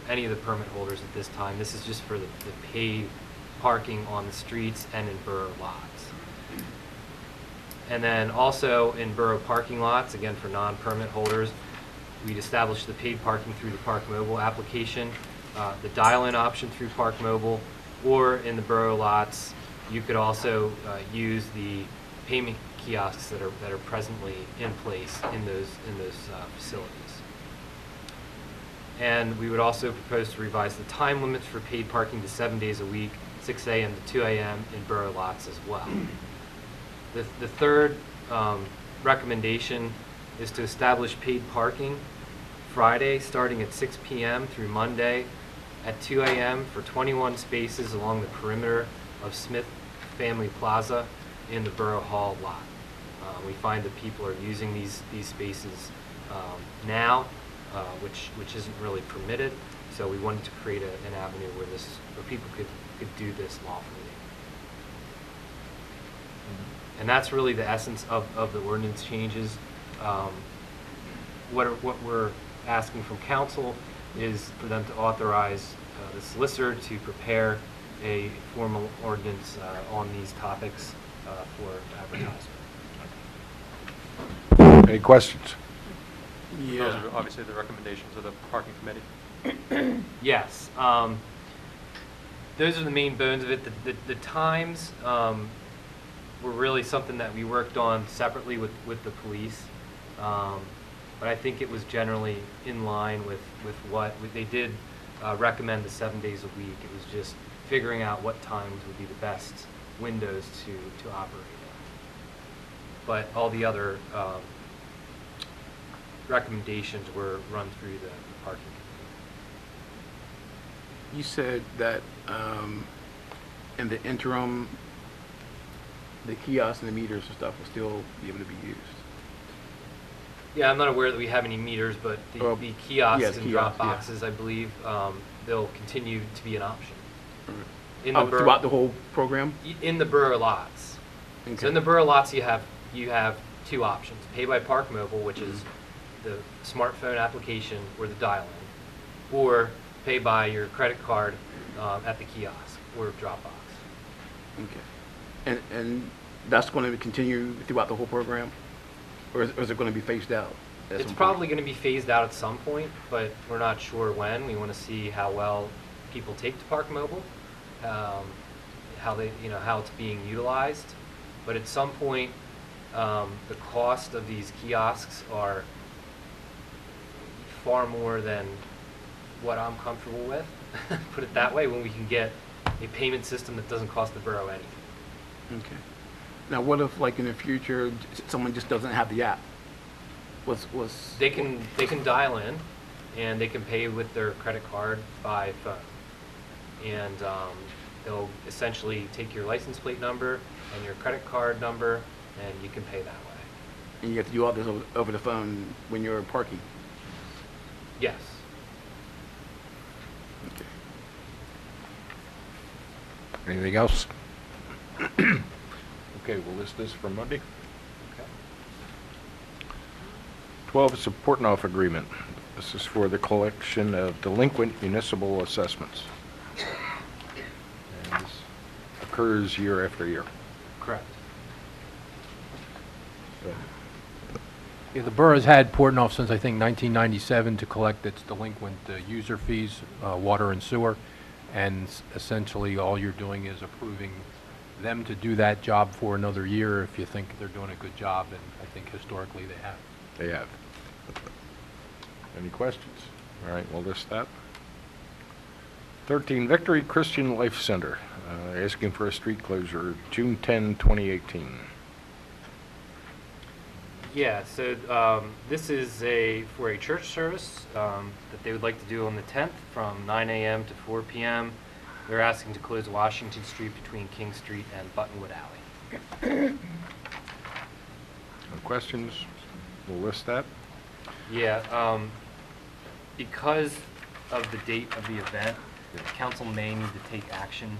any of the permit holders at this time. This is just for the paid parking on the streets and in borough lots. And then also in borough parking lots, again for non-permit holders, we'd establish the paid parking through the Park Mobile application, the dial-in option through Park Mobile, or in the borough lots, you could also use the payment kiosks that are presently in place in those facilities. And we would also propose to revise the time limits for paid parking to 7 days a week, 6 a.m. to 2 a.m. in borough lots as well. The third recommendation is to establish paid parking Friday starting at 6 p.m. through Monday at 2 a.m. for 21 spaces along the perimeter of Smith Family Plaza in the Borough Hall lot. We find that people are using these spaces now, which isn't really permitted, so we wanted to create an avenue where people could do this lawfully. And that's really the essence of the ordinance changes. What we're asking from council is for them to authorize the solicitor to prepare a formal ordinance on these topics for advertisement. Any questions? Those are obviously the recommendations of the parking committee. Yes. Those are the main bones of it. The times were really something that we worked on separately with the police. But I think it was generally in line with what they did recommend the 7 days a week. It was just figuring out what times would be the best windows to operate in. But all the other recommendations were run through the parking committee. You said that in the interim, the kiosks and the meters and stuff will still be able to be used. Yeah, I'm not aware that we have any meters, but the kiosks yes, and kiosks, drop yeah. boxes, I believe, they'll continue to be an option. In Throughout the whole program? In the borough lots. Okay. So in the borough lots, you have two options: pay by Park Mobile, which is the smartphone application or the dial-in, or pay by your credit card at the kiosk or drop box. Okay. And that's going to continue throughout the whole program? Or is it going to be phased out? It's probably going to be phased out at some point, but we're not sure when. We want to see how well people take to Park Mobile, how it's being utilized. But at some point, the cost of these kiosks are far more than what I'm comfortable with. Put it that way. When we can get a payment system that doesn't cost the borough anything. Okay. Now, what if, like in the future, someone just doesn't have the app? They can dial in, and they can pay with their credit card by phone, and they'll essentially take your license plate number and your credit card number, and you can pay that way. And you have to do all this over the phone when you're parking? Yes. Okay. Anything else? Okay, we'll list this for Monday. Okay. 12 is a Portnoy agreement. This is for the collection of delinquent municipal assessments. And this occurs year after year. Correct. So, Yeah, the borough's had Portnoy since, I think, 1997 to collect its delinquent user fees, water and sewer, and essentially all you're doing is approving them to do that job for another year if you think they're doing a good job, and I think historically they have. They have. Any questions? All right, we'll list that. 13, Victory Christian Life Center, asking for a street closure, June 10, 2018. Yeah, so this is for a church service that they would like to do on the 10th from 9 a.m. to 4 p.m. They're asking to close Washington Street between King Street and Buttonwood Alley. No questions? We'll list that. Yeah, because of the date of the event, the council may need to take action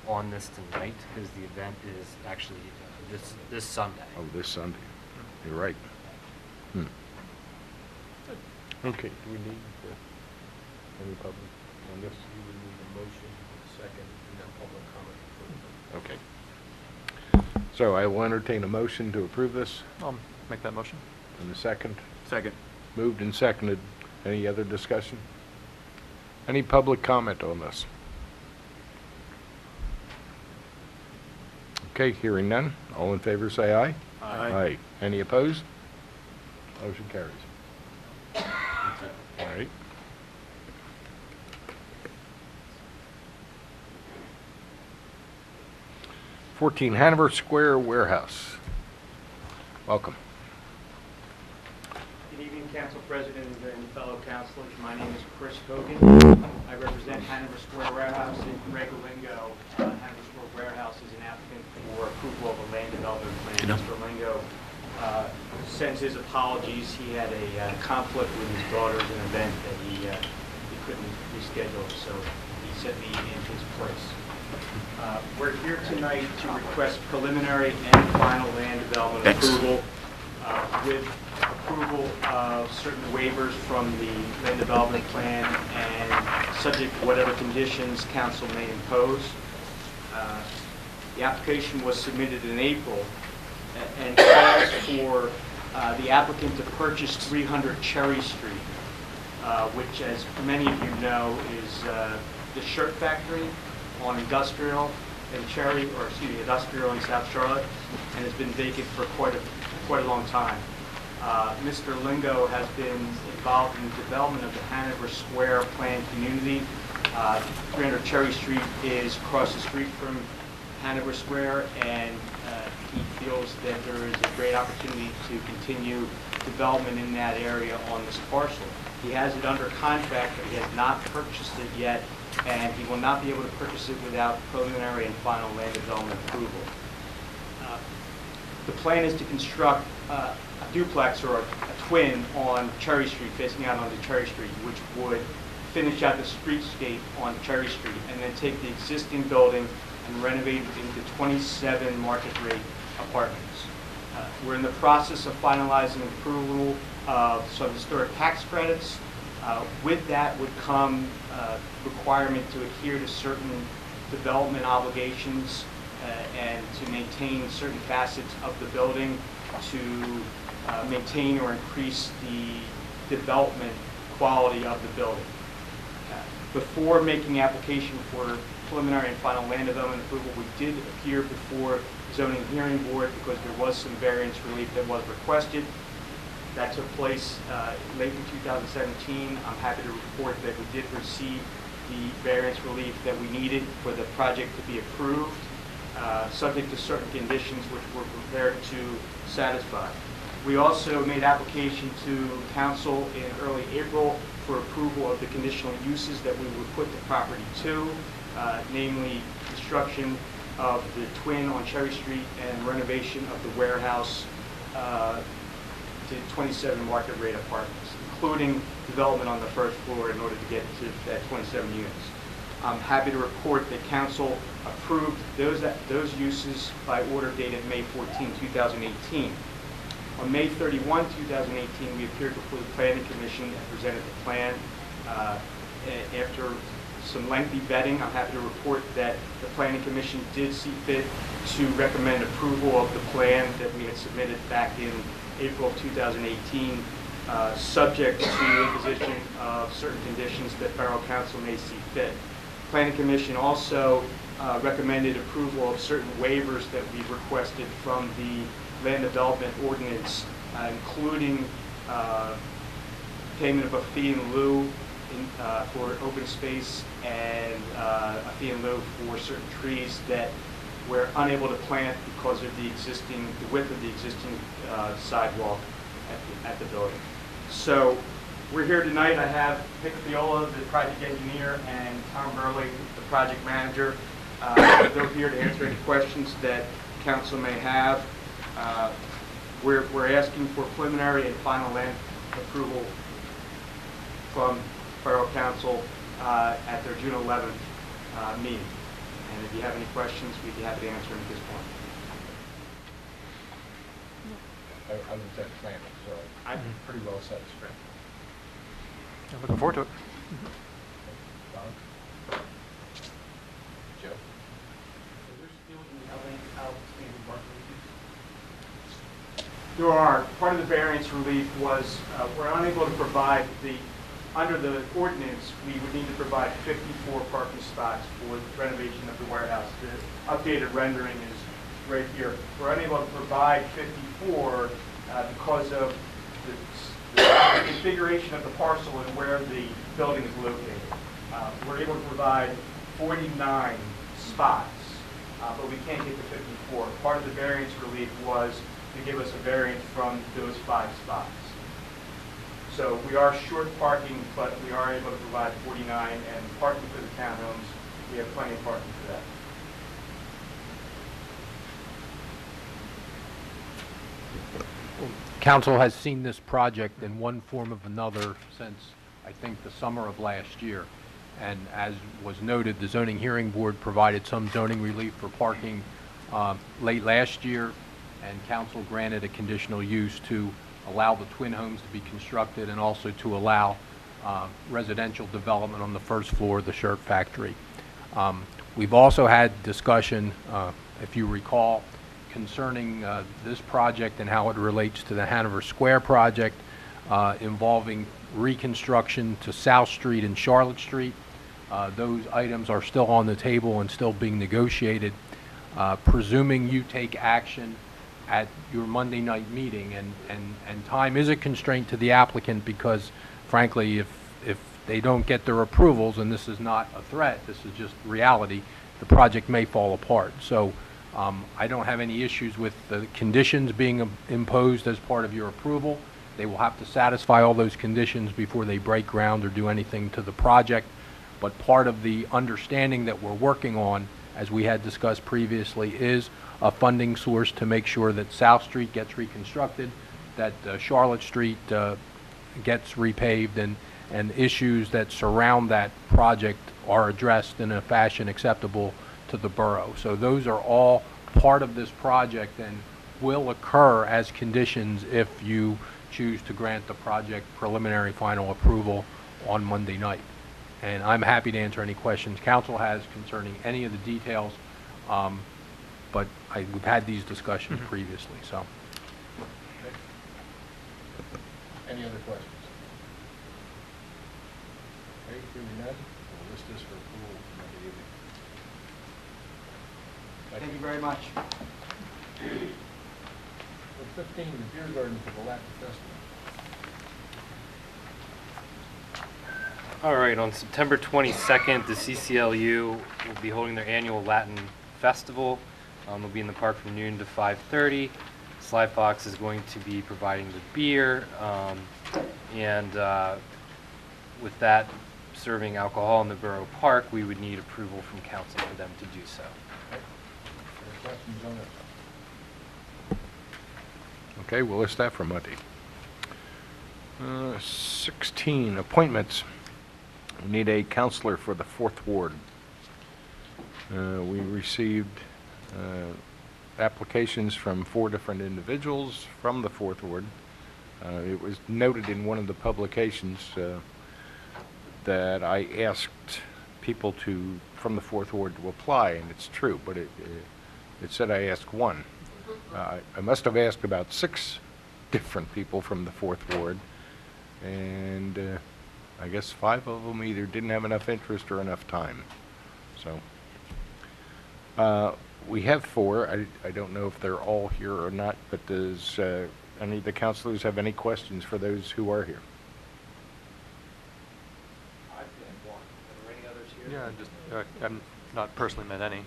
on this tonight, because the event is actually this Sunday. Oh, this Sunday. You're right. Okay, do we need any public on this? You would need a motion, second, and then public comment. Okay. So I will entertain a motion to approve this. I'll make that motion. And a second. Second. Moved and seconded. Any other discussion? Any public comment on this? Okay, hearing none. All in favor say aye. Aye. Aye. Any opposed? Motion carries. All right. (14) Hanover Square Warehouse. Welcome. Good evening, Council President and fellow councilors. My name is Chris Hogan. I represent Hanover Square Warehouse in Regalingo. Hanover Square Warehouse is an applicant for approval of a land development plan. Mr. Lingo sends his apologies. He had a conflict with his daughter at an event that he couldn't reschedule, so he set me in his place. We're here tonight to request preliminary and final land development approval with approval of certain waivers from the land development plan and subject to whatever conditions council may impose. The application was submitted in April and calls for the applicant to purchase 300 Cherry Street, which, as many of you know, is the shirt factory on Industrial and Cherry, or excuse me, Industrial in South Charlotte, and has been vacant for quite a long time. Mr. Lingo has been involved in the development of the Hanover Square planned community. 300 Cherry Street is across the street from Hanover Square, and he feels that there is a great opportunity to continue development in that area on this parcel. He has it under contract, but he has not purchased it yet, and he will not be able to purchase it without preliminary and final land development approval. The plan is to construct a duplex or a twin on Cherry Street, facing out onto Cherry Street, which would finish out the streetscape on Cherry Street, and then take the existing building and renovate it into 27 market rate apartments. We're in the process of finalizing approval of some historic tax credits. With that would come requirement to adhere to certain development obligations and to maintain certain facets of the building, to maintain or increase the development quality of the building. Before making application for preliminary and final land development approval, we did appear before zoning hearing board because there was some variance relief that was requested. That took place late in 2017. I'm happy to report that we did receive the variance relief that we needed for the project to be approved, subject to certain conditions which we're prepared to satisfy. We also made application to council in early April for approval of the conditional uses that we would put the property to, namely construction of the twin on Cherry Street and renovation of the warehouse to 27 market rate apartments, including development on the first floor in order to get to that 27 units. I'm happy to report that council approved those uses by order dated May 14, 2018. On May 31, 2018, we appeared before the Planning Commission and presented the plan. After some lengthy vetting, I'm happy to report that the Planning Commission did see fit to recommend approval of the plan that we had submitted back in April 2018, subject to imposition of certain conditions that Borough Council may see fit. Planning Commission also recommended approval of certain waivers that we requested from the land development ordinance, including payment of a fee in lieu for open space and a fee in lieu for certain trees that we're unable to plant because of the width of the existing sidewalk at the building. So we're here tonight. I have Vic Viola, the project engineer, and Tom Burley, the project manager. They're here to answer any questions that council may have. We're asking for preliminary and final land approval from Borough Council at their June 11th meeting. And if you have any questions, we'd be happy to answer them at this point. I was at planning, so I'm pretty well satisfied. I'm looking forward to it. Don? Joe? There are. Part of the variance relief was we're unable to provide under the ordinance, we would need to provide 54 parking spots for the renovation of the warehouse. The updated rendering is right here. We're unable to provide 54 because of the configuration of the parcel and where the building is located. We're able to provide 49 spots, but we can't get to 54. Part of the variance relief was to give us a variance from those 5 spots. So we are short parking, but we are able to provide 49, and parking for the townhomes, we have plenty of parking for that. Council has seen this project in one form of another since, I think, the summer of last year. And as was noted, the zoning hearing board provided some zoning relief for parking late last year, and council granted a conditional use to allow the twin homes to be constructed and also to allow residential development on the first floor of the shirt factory. We've also had discussion, if you recall, concerning this project and how it relates to the Hanover Square project involving reconstruction to South Street and Charlotte Street. Those items are still on the table and still being negotiated. Presuming you take action at your Monday night meeting, and time is a constraint to the applicant because, frankly, if they don't get their approvals, and this is not a threat, this is just reality, the project may fall apart. So I don't have any issues with the conditions being imposed as part of your approval. They will have to satisfy all those conditions before they break ground or do anything to the project. But part of the understanding that we're working on, as we had discussed previously, is a funding source to make sure that South Street gets reconstructed, that Charlotte Street gets repaved, and issues that surround that project are addressed in a fashion acceptable to the borough. So those are all part of this project and will occur as conditions if you choose to grant the project preliminary final approval on Monday night. And I'm happy to answer any questions council has concerning any of the details, but we've had these discussions previously, so. Okay. Any other questions? Okay, hearing none, we'll list this for approval Monday evening. Thank you very much. Number 15, the beer garden for the Latin Festival. All right, on September 22nd, the CCLU will be holding their annual Latin Festival. They'll be in the park from noon to 5:30. Sly Fox is going to be providing the beer, and with that, serving alcohol in the Borough Park, we would need approval from council for them to do so. Any questions on that? Okay, we'll list that for Monday. 16, appointments. We need a counselor for the 4th Ward. We received applications from 4 different individuals from the 4th Ward. It was noted in one of the publications that I asked people from the 4th Ward to apply, and it's true, but it said I asked 1. I must have asked about 6 different people from the 4th Ward, and I guess 5 of them either didn't have enough interest or enough time. So We have 4. I don't know if they're all here or not, but does any of the councilors have any questions for those who are here? Yeah, just, I'm not personally met any.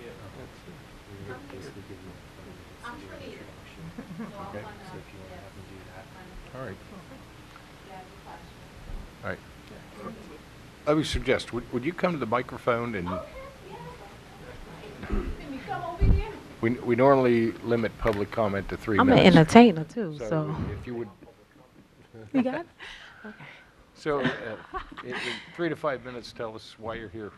Okay. All right. All right. I would suggest, would you come to the microphone and... We normally limit public comment to 3 I'm minutes. an entertainer too, so. If you would... You got it? Okay. So, in 3 to 5 minutes, tell us why you're here.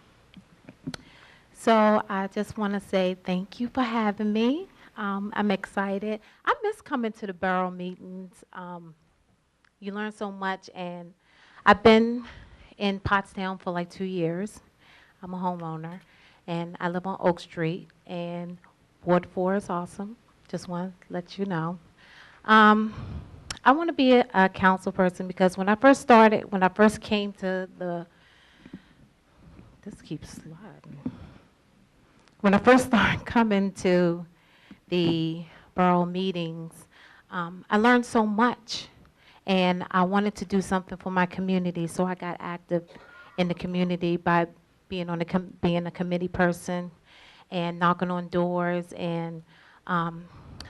So I just want to say thank you for having me. I'm excited. I miss coming to the borough meetings. You learn so much, and I've been in Pottstown for like 2 years. I'm a homeowner, and I live on Oak Street, and Ward 4 is awesome. Just want to let you know. I want to be a council person because when I first came to the, this keeps sliding. When I first started coming to the borough meetings, I learned so much, and I wanted to do something for my community, so I got active in the community by being being a committee person and knocking on doors and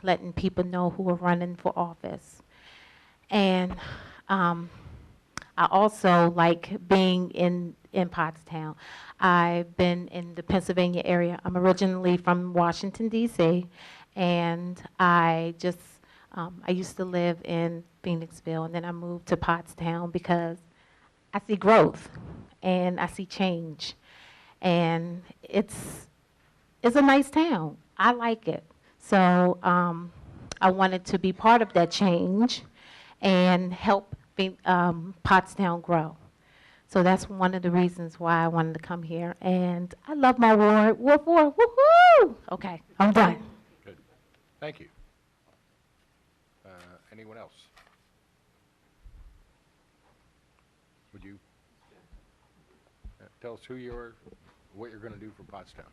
letting people know who are running for office. And I also like being in Pottstown. I've been in the Pennsylvania area. I'm originally from Washington, D.C., and I used to live in Phoenixville, and then I moved to Pottstown because I see growth and I see change. And it's a nice town. I like it. So I wanted to be part of that change and help Pottstown grow. So that's one of the reasons why I wanted to come here. And I love my ward. Ward 4, woohoo! Okay, I'm done. Good. Thank you. Anyone else? Would you tell us who you are, what you're going to do for Pottstown?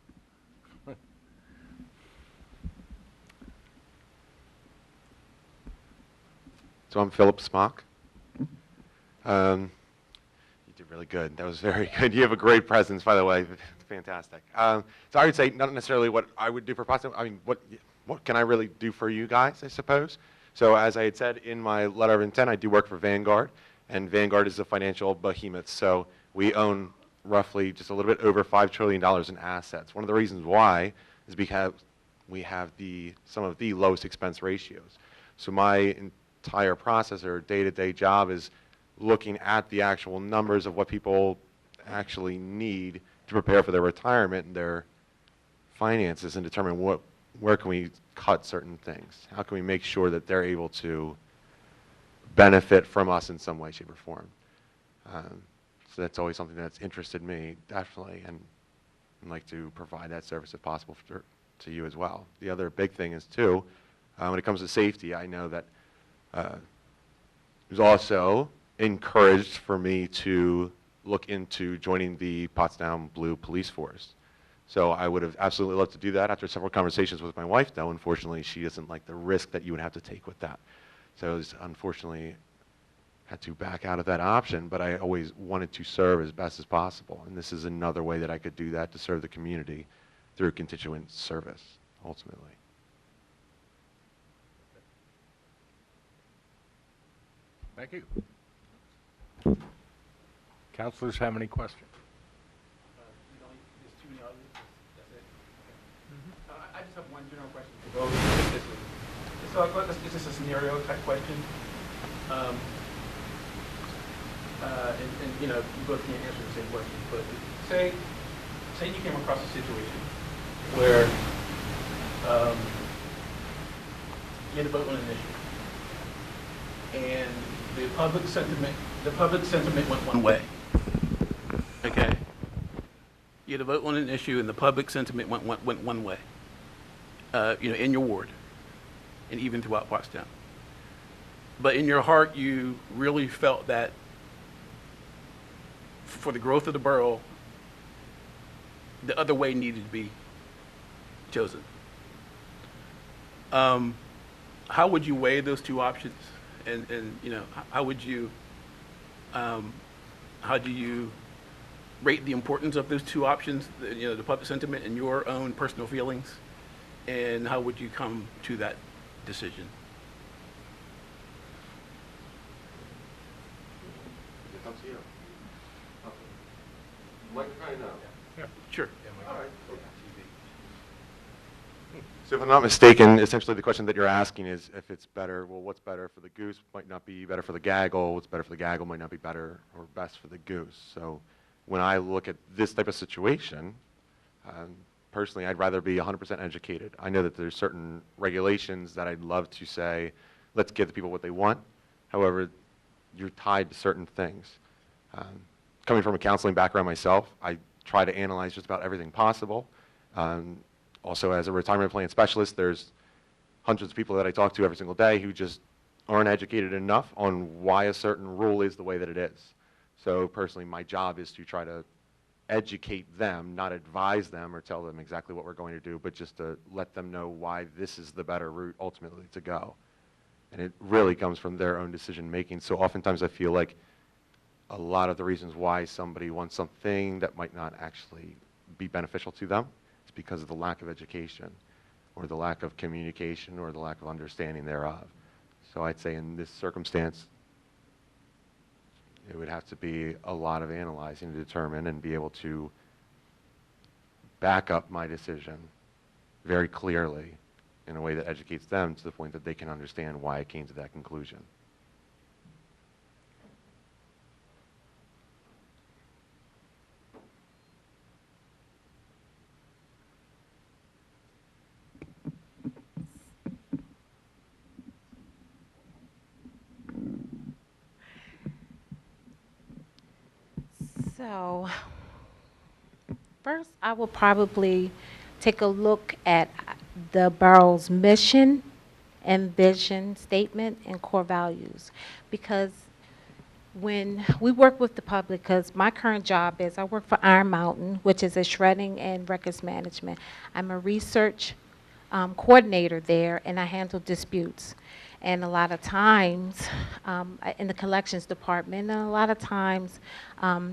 So I'm Philip Smock. You did really good. That was very good. You have a great presence, by the way. Fantastic. So I would say not necessarily what I would do for Pottstown. I mean, what can I really do for you guys, I suppose? So as I had said in my letter of intent, I do work for Vanguard, and Vanguard is a financial behemoth. So we own roughly just a little bit over $5 trillion in assets. One of the reasons why is because we have some of the lowest expense ratios. So my entire process or day-to-day job is looking at the actual numbers of what people actually need to prepare for their retirement and their finances and determine where can we cut certain things. How can we make sure that they're able to benefit from us in some way, shape, or form. So that's always something that's interested me, definitely, and I'd like to provide that service if possible to you as well. The other big thing is, too, when it comes to safety, I know that it was also encouraged for me to look into joining the Pottstown Blue Police Force. So I would have absolutely loved to do that. After several conversations with my wife, though, unfortunately, she doesn't like the risk that you would have to take with that. So I was, unfortunately, had to back out of that option, but I always wanted to serve as best as possible. And this is another way that I could do that to serve the community through constituent service, ultimately. Thank you. Councilors have any questions? I just have one general question for both. This is a scenario type question. And you know, you both can't answer the same question, but say you came across a situation where you had to vote on an issue, and the public sentiment went one way. Okay. You had to vote on an issue, and the public sentiment went one way. You know, in your ward, and even throughout Pottstown. But in your heart, you really felt that for the growth of the borough, the other way needed to be chosen. How would you weigh those two options? And you know, how would you, how do you rate the importance of those two options, you know, the public sentiment and your own personal feelings? And how would you come to that decision? It's up to you. Microphone now. Yeah. Sure. So if I'm not mistaken, essentially the question that you're asking is if it's better, well, what's better for the goose might not be better for the gaggle, what's better for the gaggle might not be better or best for the goose. So when I look at this type of situation, personally, I'd rather be 100% educated. I know that there's certain regulations that I'd love to say, let's give the people what they want. However, you're tied to certain things. Coming from a counseling background myself, I try to analyze just about everything possible. Also, as a retirement plan specialist, there's hundreds of people that I talk to every single day who just aren't educated enough on why a certain rule is the way that it is. So personally, my job is to try to educate them, not advise them or tell them exactly what we're going to do, but just to let them know why this is the better route ultimately to go. And it really comes from their own decision making. So oftentimes I feel like a lot of the reasons why somebody wants something that might not actually be beneficial to them is because of the lack of education or the lack of communication or the lack of understanding thereof. So I'd say in this circumstance, it would have to be a lot of analyzing to determine and be able to back up my decision very clearly in a way that educates them to the point that they can understand why I came to that conclusion. So, first, I will probably take a look at the borough's mission and vision statement and core values, because when we work with the public, because my current job is I work for Iron Mountain, which is a shredding and records management. I'm a research coordinator there, and I handle disputes. And a lot of times, in the collections department, and a lot of times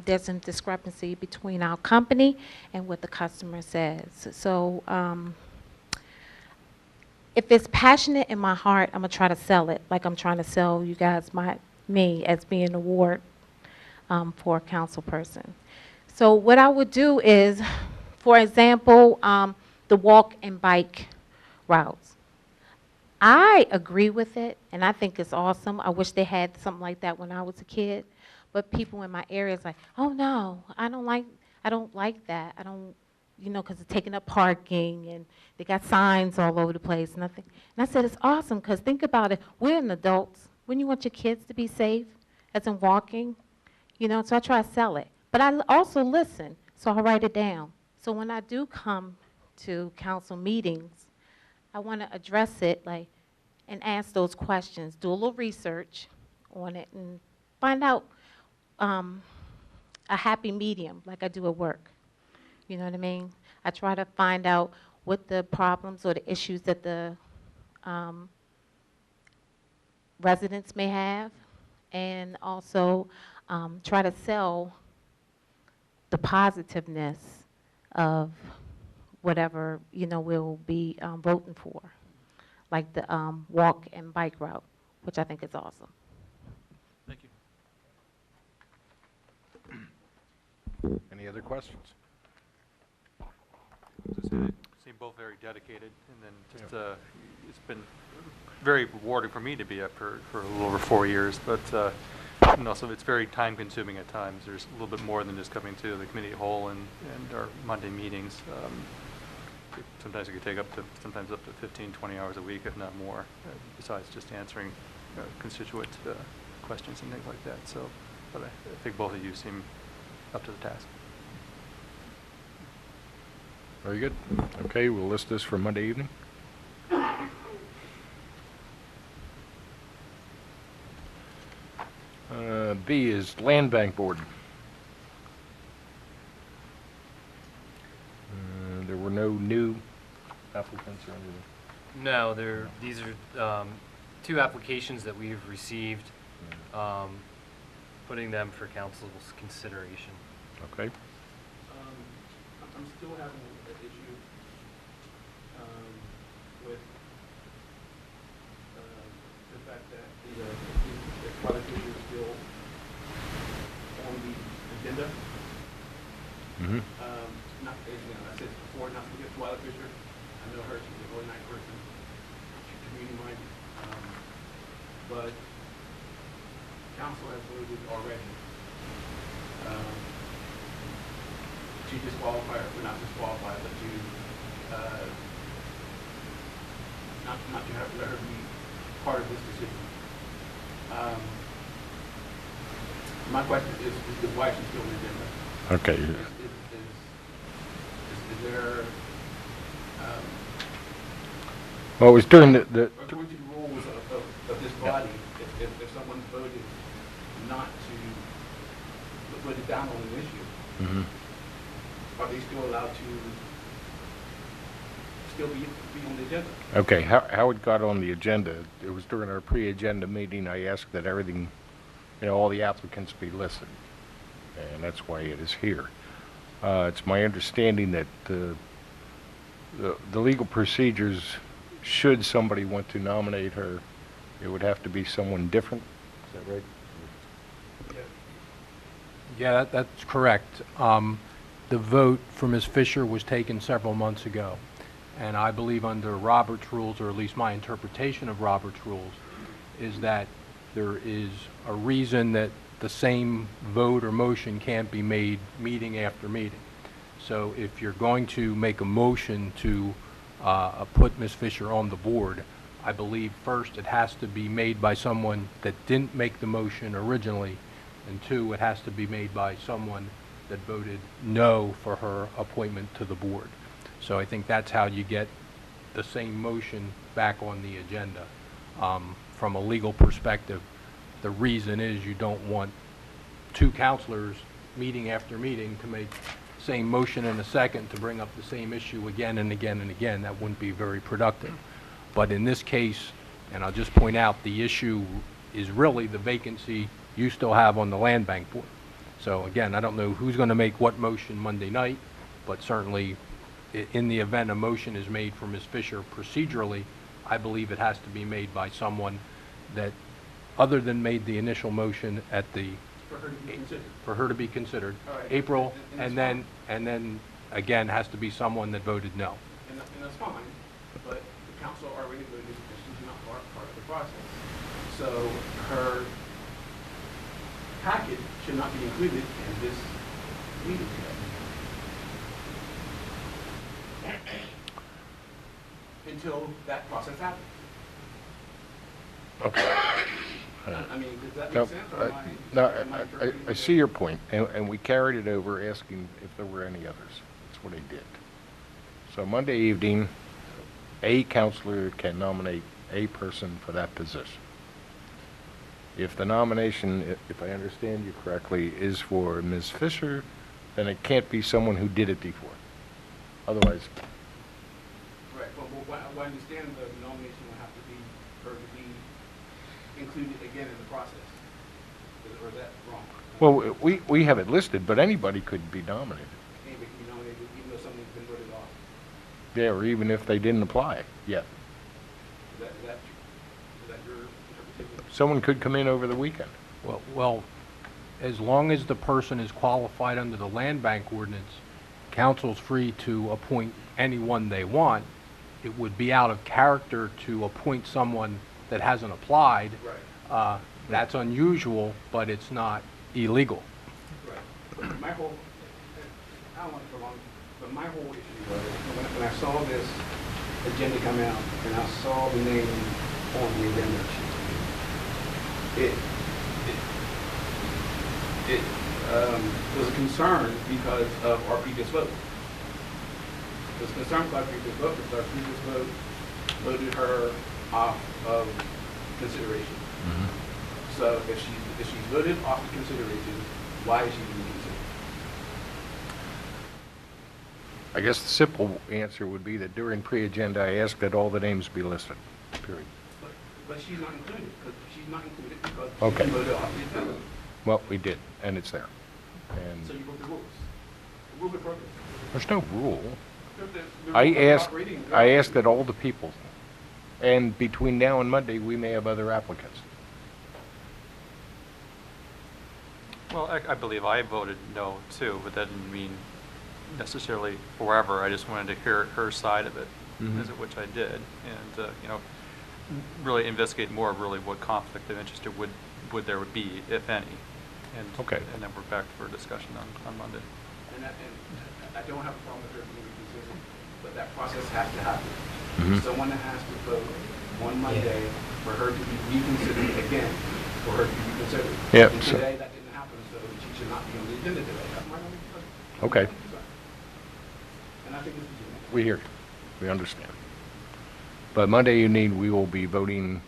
there's some discrepancy between our company and what the customer says. So if it's passionate in my heart, I'm gonna try to sell it, like I'm trying to sell you guys me as being a ward for a council person. So what I would do is, for example, the walk and bike routes. I agree with it, and I think it's awesome. I wish they had something like that when I was a kid. But people in my area is like, oh no, I don't like that. I don't, you know, because it's taking up parking and they got signs all over the place. And I said, it's awesome, because think about it. We're an adults. Wouldn't you want your kids to be safe as in walking? You know, so I try to sell it. But I also listen, so I write it down. So when I do come to council meetings, I want to address it and ask those questions, do a little research on it, and find out a happy medium like I do at work. You know what I mean? I try to find out what the problems or the issues that the residents may have, and also try to sell the positiveness of whatever, you know, we'll be voting for, like the walk and bike route, which I think is awesome. Thank you. Any other questions? Seem both very dedicated, and then just it's been very rewarding for me to be up for a little over 4 years, but and also it's very time consuming at times. There's a little bit more than just coming to the committee whole and our Monday meetings. Sometimes it could take sometimes up to 15, 20 hours a week, if not more, besides just answering constituent questions and things like that. So, but I think both of you seem up to the task. Very good. Okay, we'll list this for Monday evening. B is Land Bank Board. There were no new applicants or anything? No, these are two applications that we've received, putting them for council's consideration. Okay. I'm still having an issue with the fact that the product issue is still on the agenda. Mm-hmm. Not, I said before, not to forget Twyla Fisher. I know her, she's a really nice person, she's community-minded. But council has voted already to disqualify, or not disqualify, but to not to have let her be part of this decision. My question is why she's still on the agenda? Okay. Is there, Well, it was during the according to the rules of this body, if someone voted not to put it down on an issue, Mhm. are they still allowed to still be on the agenda? Okay, how it got on the agenda, it was during our pre-agenda meeting, I asked that everything, all the applicants be listed, and that's why it is here. It's my understanding that the legal procedures, should somebody want to nominate her, it would have to be someone different, is that right? Yeah, that's correct. The vote for Ms. Fisher was taken several months ago, and I believe under Robert's rules, or at least my interpretation of Robert's rules, is that there is a reason that the same vote or motion can't be made meeting after meeting. So if you're going to make a motion to put Ms. Fisher on the board, I believe first it has to be made by someone that didn't make the motion originally, and two, it has to be made by someone that voted no for her appointment to the board. So I think that's how you get the same motion back on the agenda. From a legal perspective, the reason is you don't want two counselors meeting after meeting to make same motion in a second to bring up the same issue again and again and again. That wouldn't be very productive. But in this case, and I'll just point out, the issue is really the vacancy you still have on the land bank board. So again, I don't know who's going to make what motion Monday night, but certainly in the event a motion is made for Ms. Fisher procedurally, I believe it has to be made by someone that, other than made the initial motion at the, for her to be considered, All right. April, And and that's then again has to be someone that voted no. And that's fine, but the council already voted that she's not part of the process. So her packet should not be included in this meeting today. Until that process happens. Okay. I mean, does that No, make sense? Or am no, I interpreting I see your point, and we carried it over asking if there were any others. That's what I did. So Monday evening, a counselor can nominate a person for that position. If the nomination, if I understand you correctly, is for Ms. Fisher, then it can't be someone who did it before. Otherwise, Right, well, I understand the nomination will have to be, her to be included again in the process. Or is that wrong? well, we have it listed, but anybody could be nominated. Anybody can be nominated even though something's been voted off. Yeah, or even if they didn't apply yet. Is that your interpretation? Someone could come in over the weekend. Well, as long as the person is qualified under the land bank ordinance, council's free to appoint anyone they want. It would be out of character to appoint someone that hasn't applied. Right. That's unusual, but it's not illegal. Right. But my whole, I don't want to prolong, but my whole issue was, when I saw this agenda come out, and I saw the name on the agenda, it was a concern because of our previous vote. It was a concern about our previous vote because our previous vote voted her off of consideration. So if she's voted off of consideration, why is she being considered? I guess the simple answer would be that during pre-agenda, I asked that all the names be listed, period. But she's not included, because she's not included because Okay. she voted off the agenda. Well, we did, and it's there. And So you broke the rules. The rules are broken. there's no rule. The I rules are asked, operating. I asked that all the people, and between now and Monday, we may have other applicants. Well, I believe I voted no too, but that didn't mean necessarily forever. I just wanted to hear her side of it, Mhm. as of which I did, and, you know, really investigate more of really what conflict of interest would there would be, if any. And, Okay. And then we're back for discussion on Monday. And I don't have a problem with her being reconsidered, but that process has to happen. Mhm. Someone has to vote on Monday for her to be reconsidered again, for her to be reconsidered. Yep, And so- today, that didn't happen, so she should not be on the agenda today. That's my only concern. Okay. And I think it's legitimate. We hear you. We understand. But Monday evening, we will be voting,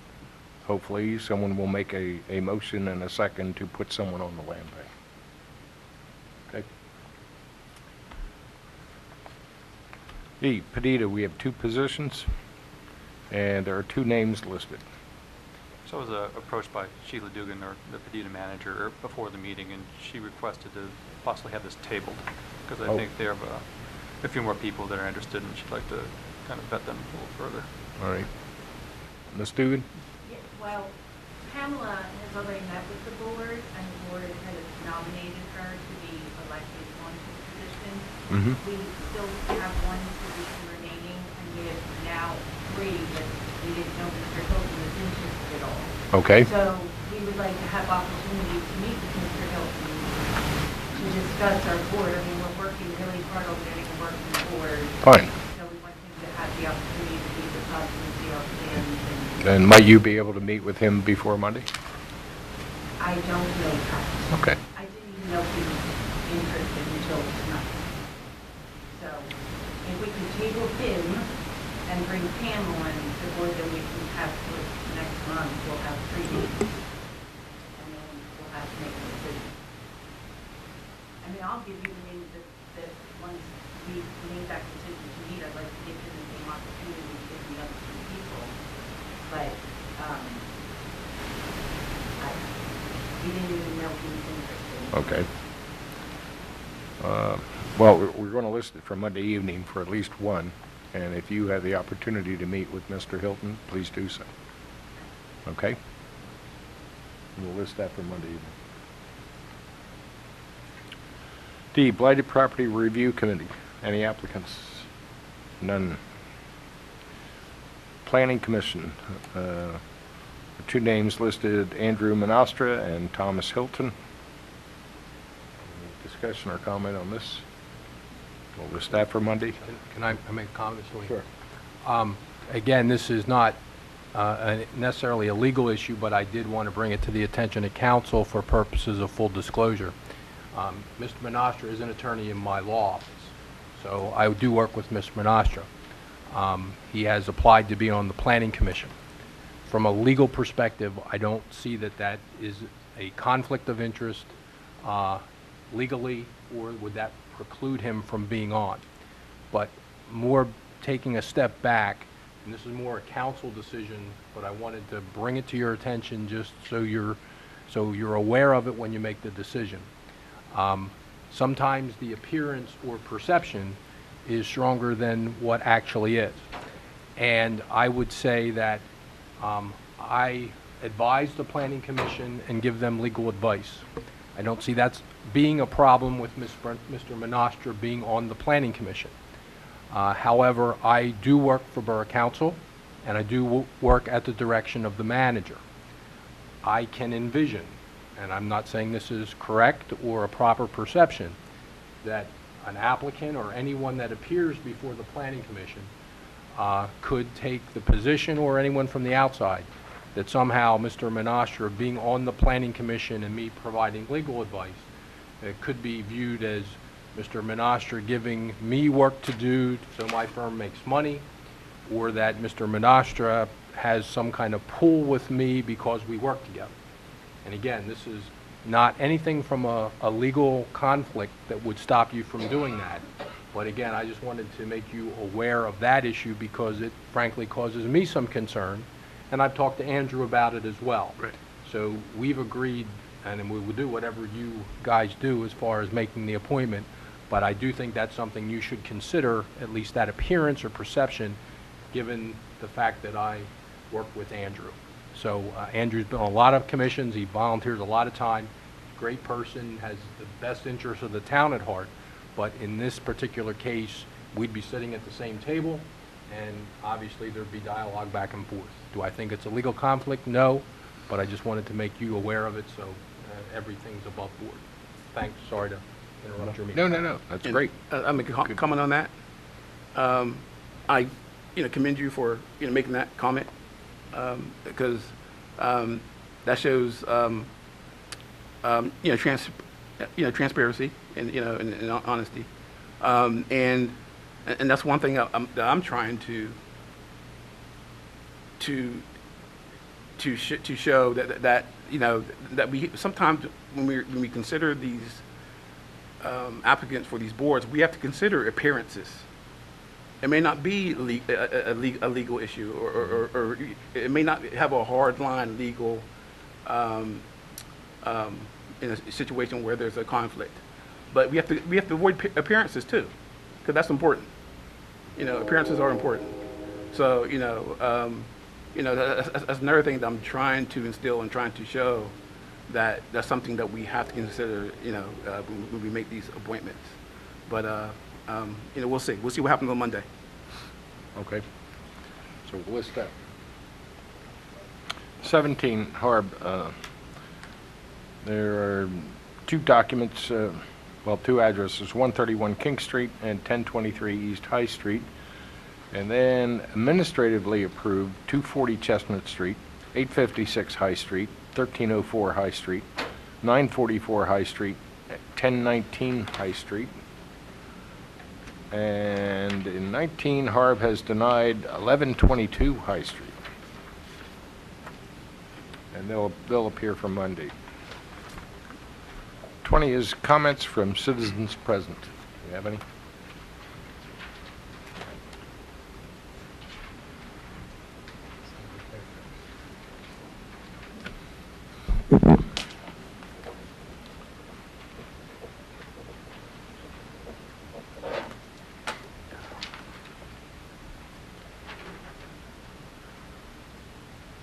hopefully, someone will make a motion and a second to put someone on the land bank. Okay? Padita, we have 2 positions, and there are 2 names listed. So I was approached by Sheila Dugan, or the Padita manager, before the meeting, and she requested to possibly have this tabled, because I Oh. think they have a few more people that are interested, and she'd like to kind of vet them a little further. All right. Ms. Dugan? Yeah, well, Pamela has already met with the board, and the board has nominated her to be elected on this position. Mhm. We still have 1 position remaining, and we have now 3, but we didn't know Mr. Hilton was interested at all. Okay. So we would like to have opportunity to meet with Mr. Hilton to discuss our board. I mean, we're working really hard over getting a working board. Fine. So we want him to have the opportunity to meet with us and see our plans and And might you be able to meet with him before Monday? I don't know that. Okay. I didn't even know he was interested until tonight. So if we could table him and bring Pam on the board, then we can have for next month, we'll have 3 meetings. And then we'll have to make a decision. I mean, I'll give you the names that once we make that decision to meet, I'd like to give him the same opportunity to give the other 2 people. But, we didn't even know he was interested. Okay. Well, we're going to list it for Monday evening for at least 1, and if you have the opportunity to meet with Mr. Hilton, please do so. Okay? We'll list that for Monday evening. D, Blighted Property Review Committee. Any applicants? None. Planning Commission. 2 names listed, Andrew Monastra and Thomas Hilton. Any discussion or comment on this? We'll list that for Monday. Can I make a comment, Mr. Lee? Sure. Again, this is not necessarily a legal issue, but I did want to bring it to the attention of council for purposes of full disclosure. Mr. Monastra is an attorney in my law office, so I do work with Mr. Monastra. He has applied to be on the Planning Commission. From a legal perspective, I don't see that that is a conflict of interest legally, or would that preclude him from being on. But more taking a step back, and this is more a council decision, but I wanted to bring it to your attention just so you're aware of it when you make the decision. Sometimes the appearance or perception is stronger than what actually is. And I would say that I advise the Planning Commission and give them legal advice. I don't see that's being a problem with Mr. Monastra being on the Planning Commission. However, I do work for Borough Council, and I do work at the direction of the manager. I can envision, and I'm not saying this is correct or a proper perception, that an applicant or anyone that appears before the Planning Commission could take the position, or anyone from the outside, that somehow Mr. Monastra being on the Planning Commission and me providing legal advice, it could be viewed as Mr. Monastra giving me work to do so my firm makes money, or that Mr. Monastra has some kind of pull with me because we work together. And again, this is not anything from a legal conflict that would stop you from doing that. But again, I just wanted to make you aware of that issue because it frankly causes me some concern, and I've talked to Andrew about it as well. Right. So we've agreed, and we will do whatever you guys do as far as making the appointment, but I do think that's something you should consider, at least that appearance or perception, given the fact that I work with Andrew. So Andrew's been on a lot of commissions, he volunteers a lot of time, great person, has the best interests of the town at heart, but in this particular case, we'd be sitting at the same table, and obviously there'd be dialogue back and forth. Do I think it's a legal conflict? No, but I just wanted to make you aware of it, so everything's above board. Thanks, sorry to interrupt your meeting. No, that's great. I'll make a comment on that. I, commend you for, making that comment, because that shows, transparency and, and honesty. And that's one thing that I'm trying to show that that we sometimes when we consider these applicants for these boards, we have to consider appearances. It may not be a legal issue, or it may not have a hard line legal in a situation where there's a conflict. But we have to avoid appearances too, because that's important. Appearances are important. So that's another thing that I'm trying to instill and trying to show, that that's something that we have to consider, when we make these appointments. But we'll see. We'll see what happens on Monday. Okay. So we'll list that. 17 Harb. There are two documents, two addresses, 131 King Street and 1023 East High Street. And then administratively approved 240 Chestnut Street, 856 High Street, 1304 High Street, 944 High Street, 1019 High Street. And in 19, Harb has denied 1122 High Street. And they'll appear for Monday. 20 is comments from citizens present. Do you have any?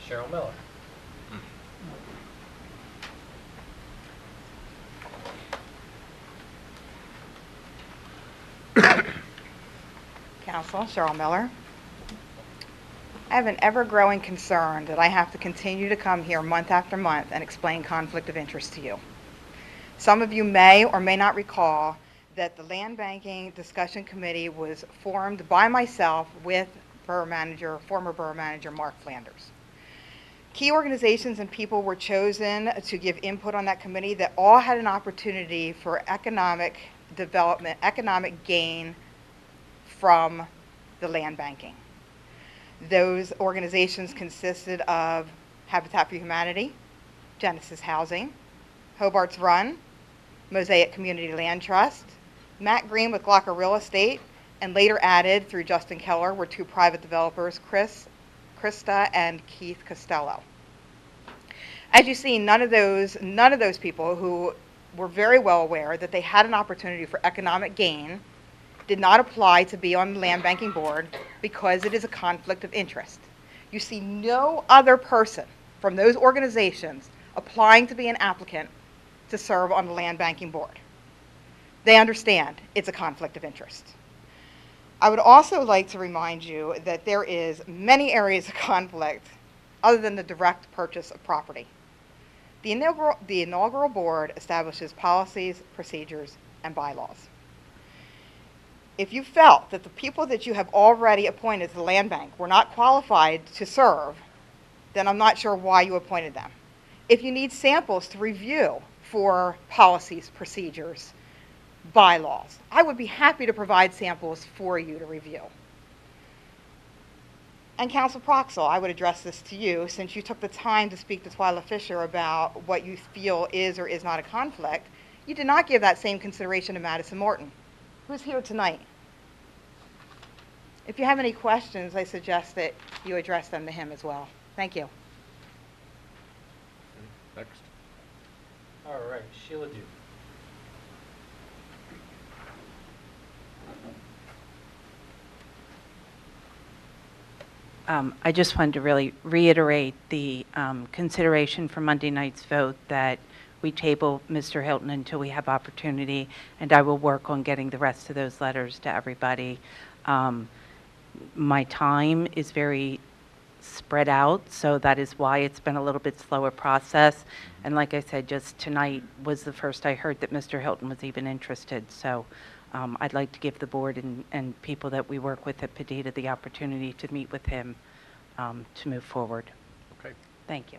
Cheryl Miller. Council, Cheryl Miller. I have an ever-growing concern that I have to continue to come here month after month and explain conflict of interest to you. Some of you may or may not recall that the Land Banking Discussion Committee was formed by myself with former Borough Manager Mark Flanders. Key organizations and people were chosen to give input on that committee that all had an opportunity for economic development, economic gain from the land banking. Those organizations consisted of Habitat for Humanity, Genesis Housing, Hobart's Run, Mosaic Community Land Trust, Matt Green with Glocker Real Estate, and later added through Justin Keller were two private developers, Krista and Keith Costello. As you see, none of those people who were very well aware that they had an opportunity for economic gain did not apply to be on the land banking board because it is a conflict of interest. You see no other person from those organizations applying to be an applicant to serve on the land banking board. They understand it's a conflict of interest. I would also like to remind you that there is many areas of conflict other than the direct purchase of property. The inaugural board establishes policies, procedures, and bylaws. If you felt that the people that you have already appointed to the land bank were not qualified to serve, then I'm not sure why you appointed them. If you need samples to review for policies, procedures, bylaws, I would be happy to provide samples for you to review. And Council Proxel, I would address this to you since you took the time to speak to Twyla Fisher about what you feel is or is not a conflict. You did not give that same consideration to Madison Morton, who's here tonight. If you have any questions, I suggest that you address them to him as well. Thank you. Next. All right, Sheila Duke. I just wanted to really reiterate the consideration for Monday night's vote that we table Mr. Hilton until we have opportunity, and I will work on getting the rest of those letters to everybody. My time is very spread out, so that is why it's been a little bit slower process. And like I said, just tonight was the first I heard that Mr. Hilton was even interested. So I'd like to give the board and people that we work with at Padita the opportunity to meet with him to move forward. Okay. Thank you.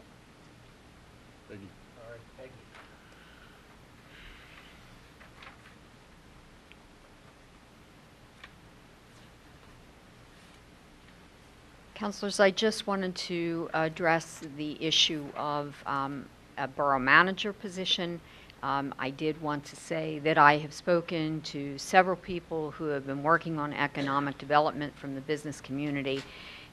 Thank you. All right, Peggy. Councilors, I just wanted to address the issue of a borough manager position. I did want to say that I have spoken to several people who have been working on economic development from the business community,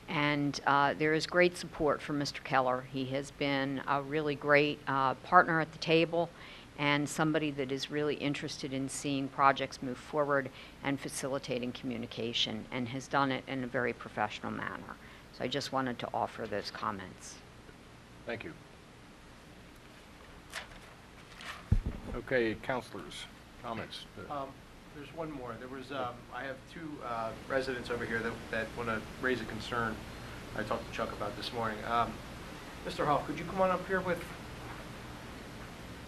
and there is great support for Mr. Keller. He has been a really great partner at the table and somebody that is really interested in seeing projects move forward and facilitating communication, and has done it in a very professional manner. So I just wanted to offer those comments. Thank you. Okay, councilors, comments? There's one more. There was, I have two residents over here that want to raise a concern I talked to Chuck about this morning. Mr. Huff, could you come on up here with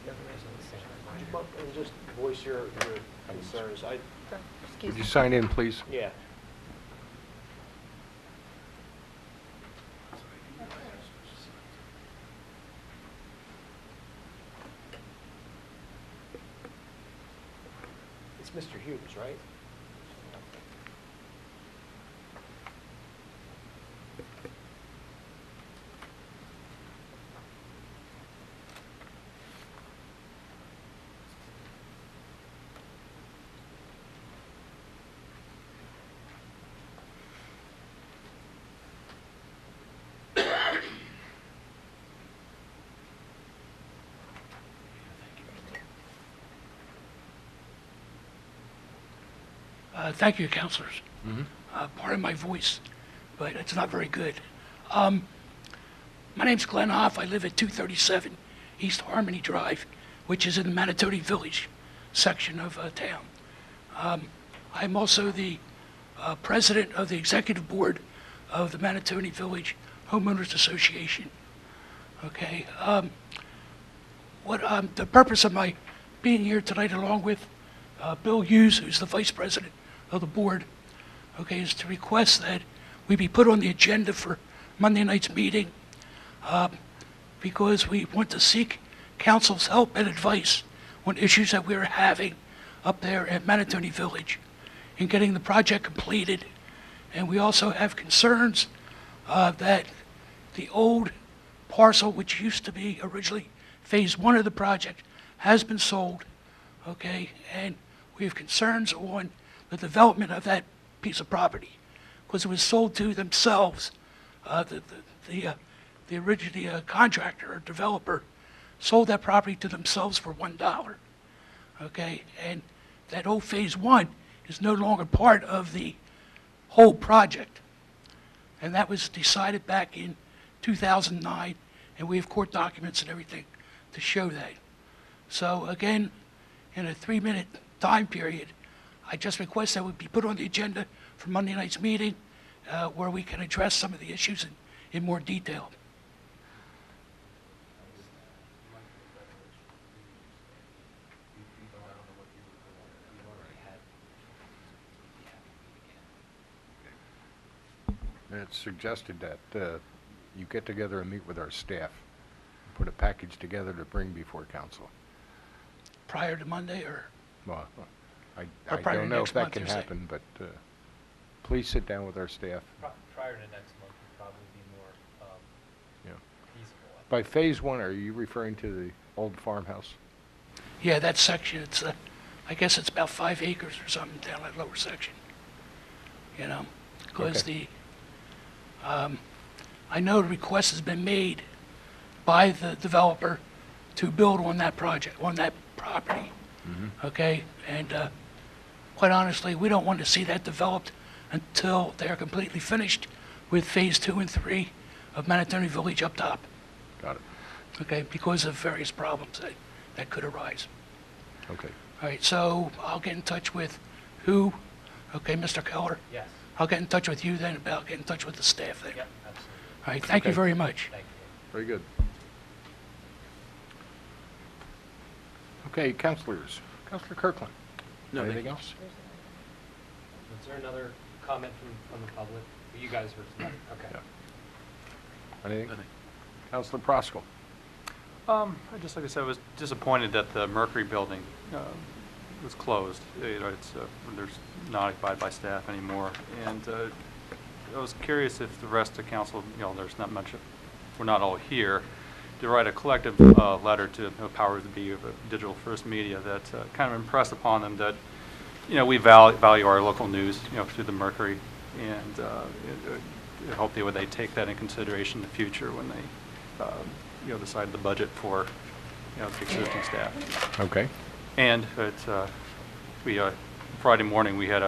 the other residents? Could you come up and just voice your concerns? Would you sign in, please? Yeah. It's Mr. Hughes, right? Thank you, councilors. Pardon my voice, but it's not very good. My name's Glenn Hoff. I live at 237 East Harmony Drive, which is in the Manatee Village section of town. I'm also the president of the executive board of the Manatee Village Homeowners Association. Okay. The purpose of my being here tonight, along with Bill Hughes, who's the vice president of the board, okay, is to request that we be put on the agenda for Monday night's meeting because we want to seek council's help and advice on issues that we're having up there at Manatee Village in getting the project completed. And we also have concerns that the old parcel, which used to be originally phase 1 of the project, has been sold, okay, and we have concerns on the development of that piece of property because it was sold to themselves. The original contractor or developer sold that property to themselves for $1, okay, and that old phase 1 is no longer part of the whole project, and that was decided back in 2009, and we have court documents and everything to show that. So again, in a 3-minute time period, I just request that we be put on the agenda for Monday night's meeting where we can address some of the issues in more detail. It's suggested that you get together and meet with our staff, put a package together to bring before council. Prior to Monday, or? Well, I prior don't to know next if that month, can you're saying? happen, but please sit down with our staff. Prior to next month would probably be more Yeah. feasible. By phase 1, are you referring to the old farmhouse? Yeah, that section, it's, I guess it's about 5 acres or something down that lower section. You know, because Okay. I know the request has been made by the developer to build on that project, on that property. Okay? And quite honestly, we don't want to see that developed until they're completely finished with Phase 2 and 3 of Manatoni Village up top. Got it. Okay? Because of various problems that could arise. Okay. All right, so I'll get in touch with who? Okay, Mr. Keller? Yes. I'll get in touch with you then about getting in touch with the staff there. Yep, absolutely. All right, thank you Okay. very much. Thank you. Very good. Okay, councilors. Councilor Kirkland? No, thank Anything you. else? Was there another comment from the public? You guys were, okay. Yeah. Anything? Nothing. Councilor Proskal? I just, like I said, I was disappointed that the Mercury building was closed. You know, it's, there's not occupied by staff anymore. And I was curious if the rest of council, you know, there's not much, we're not all here, to write a collective letter to the powers that be of Digital First Media that kind of impressed upon them that, you know, we value our local news, you know, through the Mercury, and I hope they take that in consideration in the future when they, you know, decide the budget for, you know, the existing staff. Okay. And we Friday morning we had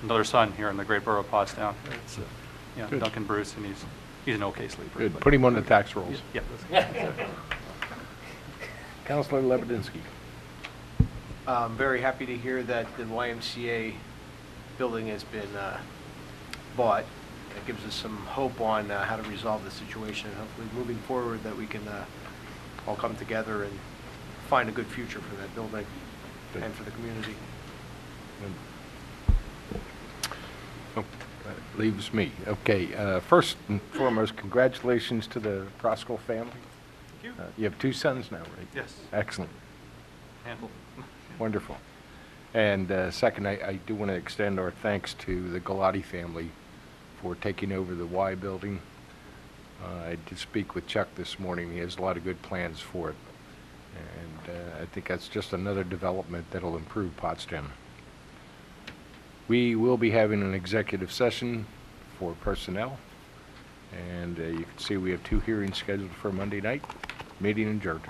another son here in the great borough of Pottstown. It's you know, Good. Duncan Bruce, and he's an okay sleeper. Good. but- Put him on the tax rolls. Yeah. Councilor Lebedinsky? I'm very happy to hear that the YMCA building has been bought. That gives us some hope on how to resolve the situation, and hopefully moving forward that we can all come together and find a good future for that building and for the community. Oh, that leaves me. Okay, first and foremost, congratulations to the Proskal family. Thank you. You have 2 sons now, right? Yes. Excellent. Handful. Wonderful. And second, I do want to extend our thanks to the Galati family for taking over the Y building. I did speak with Chuck this morning. He has a lot of good plans for it. And I think that's just another development that'll improve Pottstown. We will be having an executive session for personnel. And you can see we have 2 hearings scheduled for Monday night. Meeting adjourned.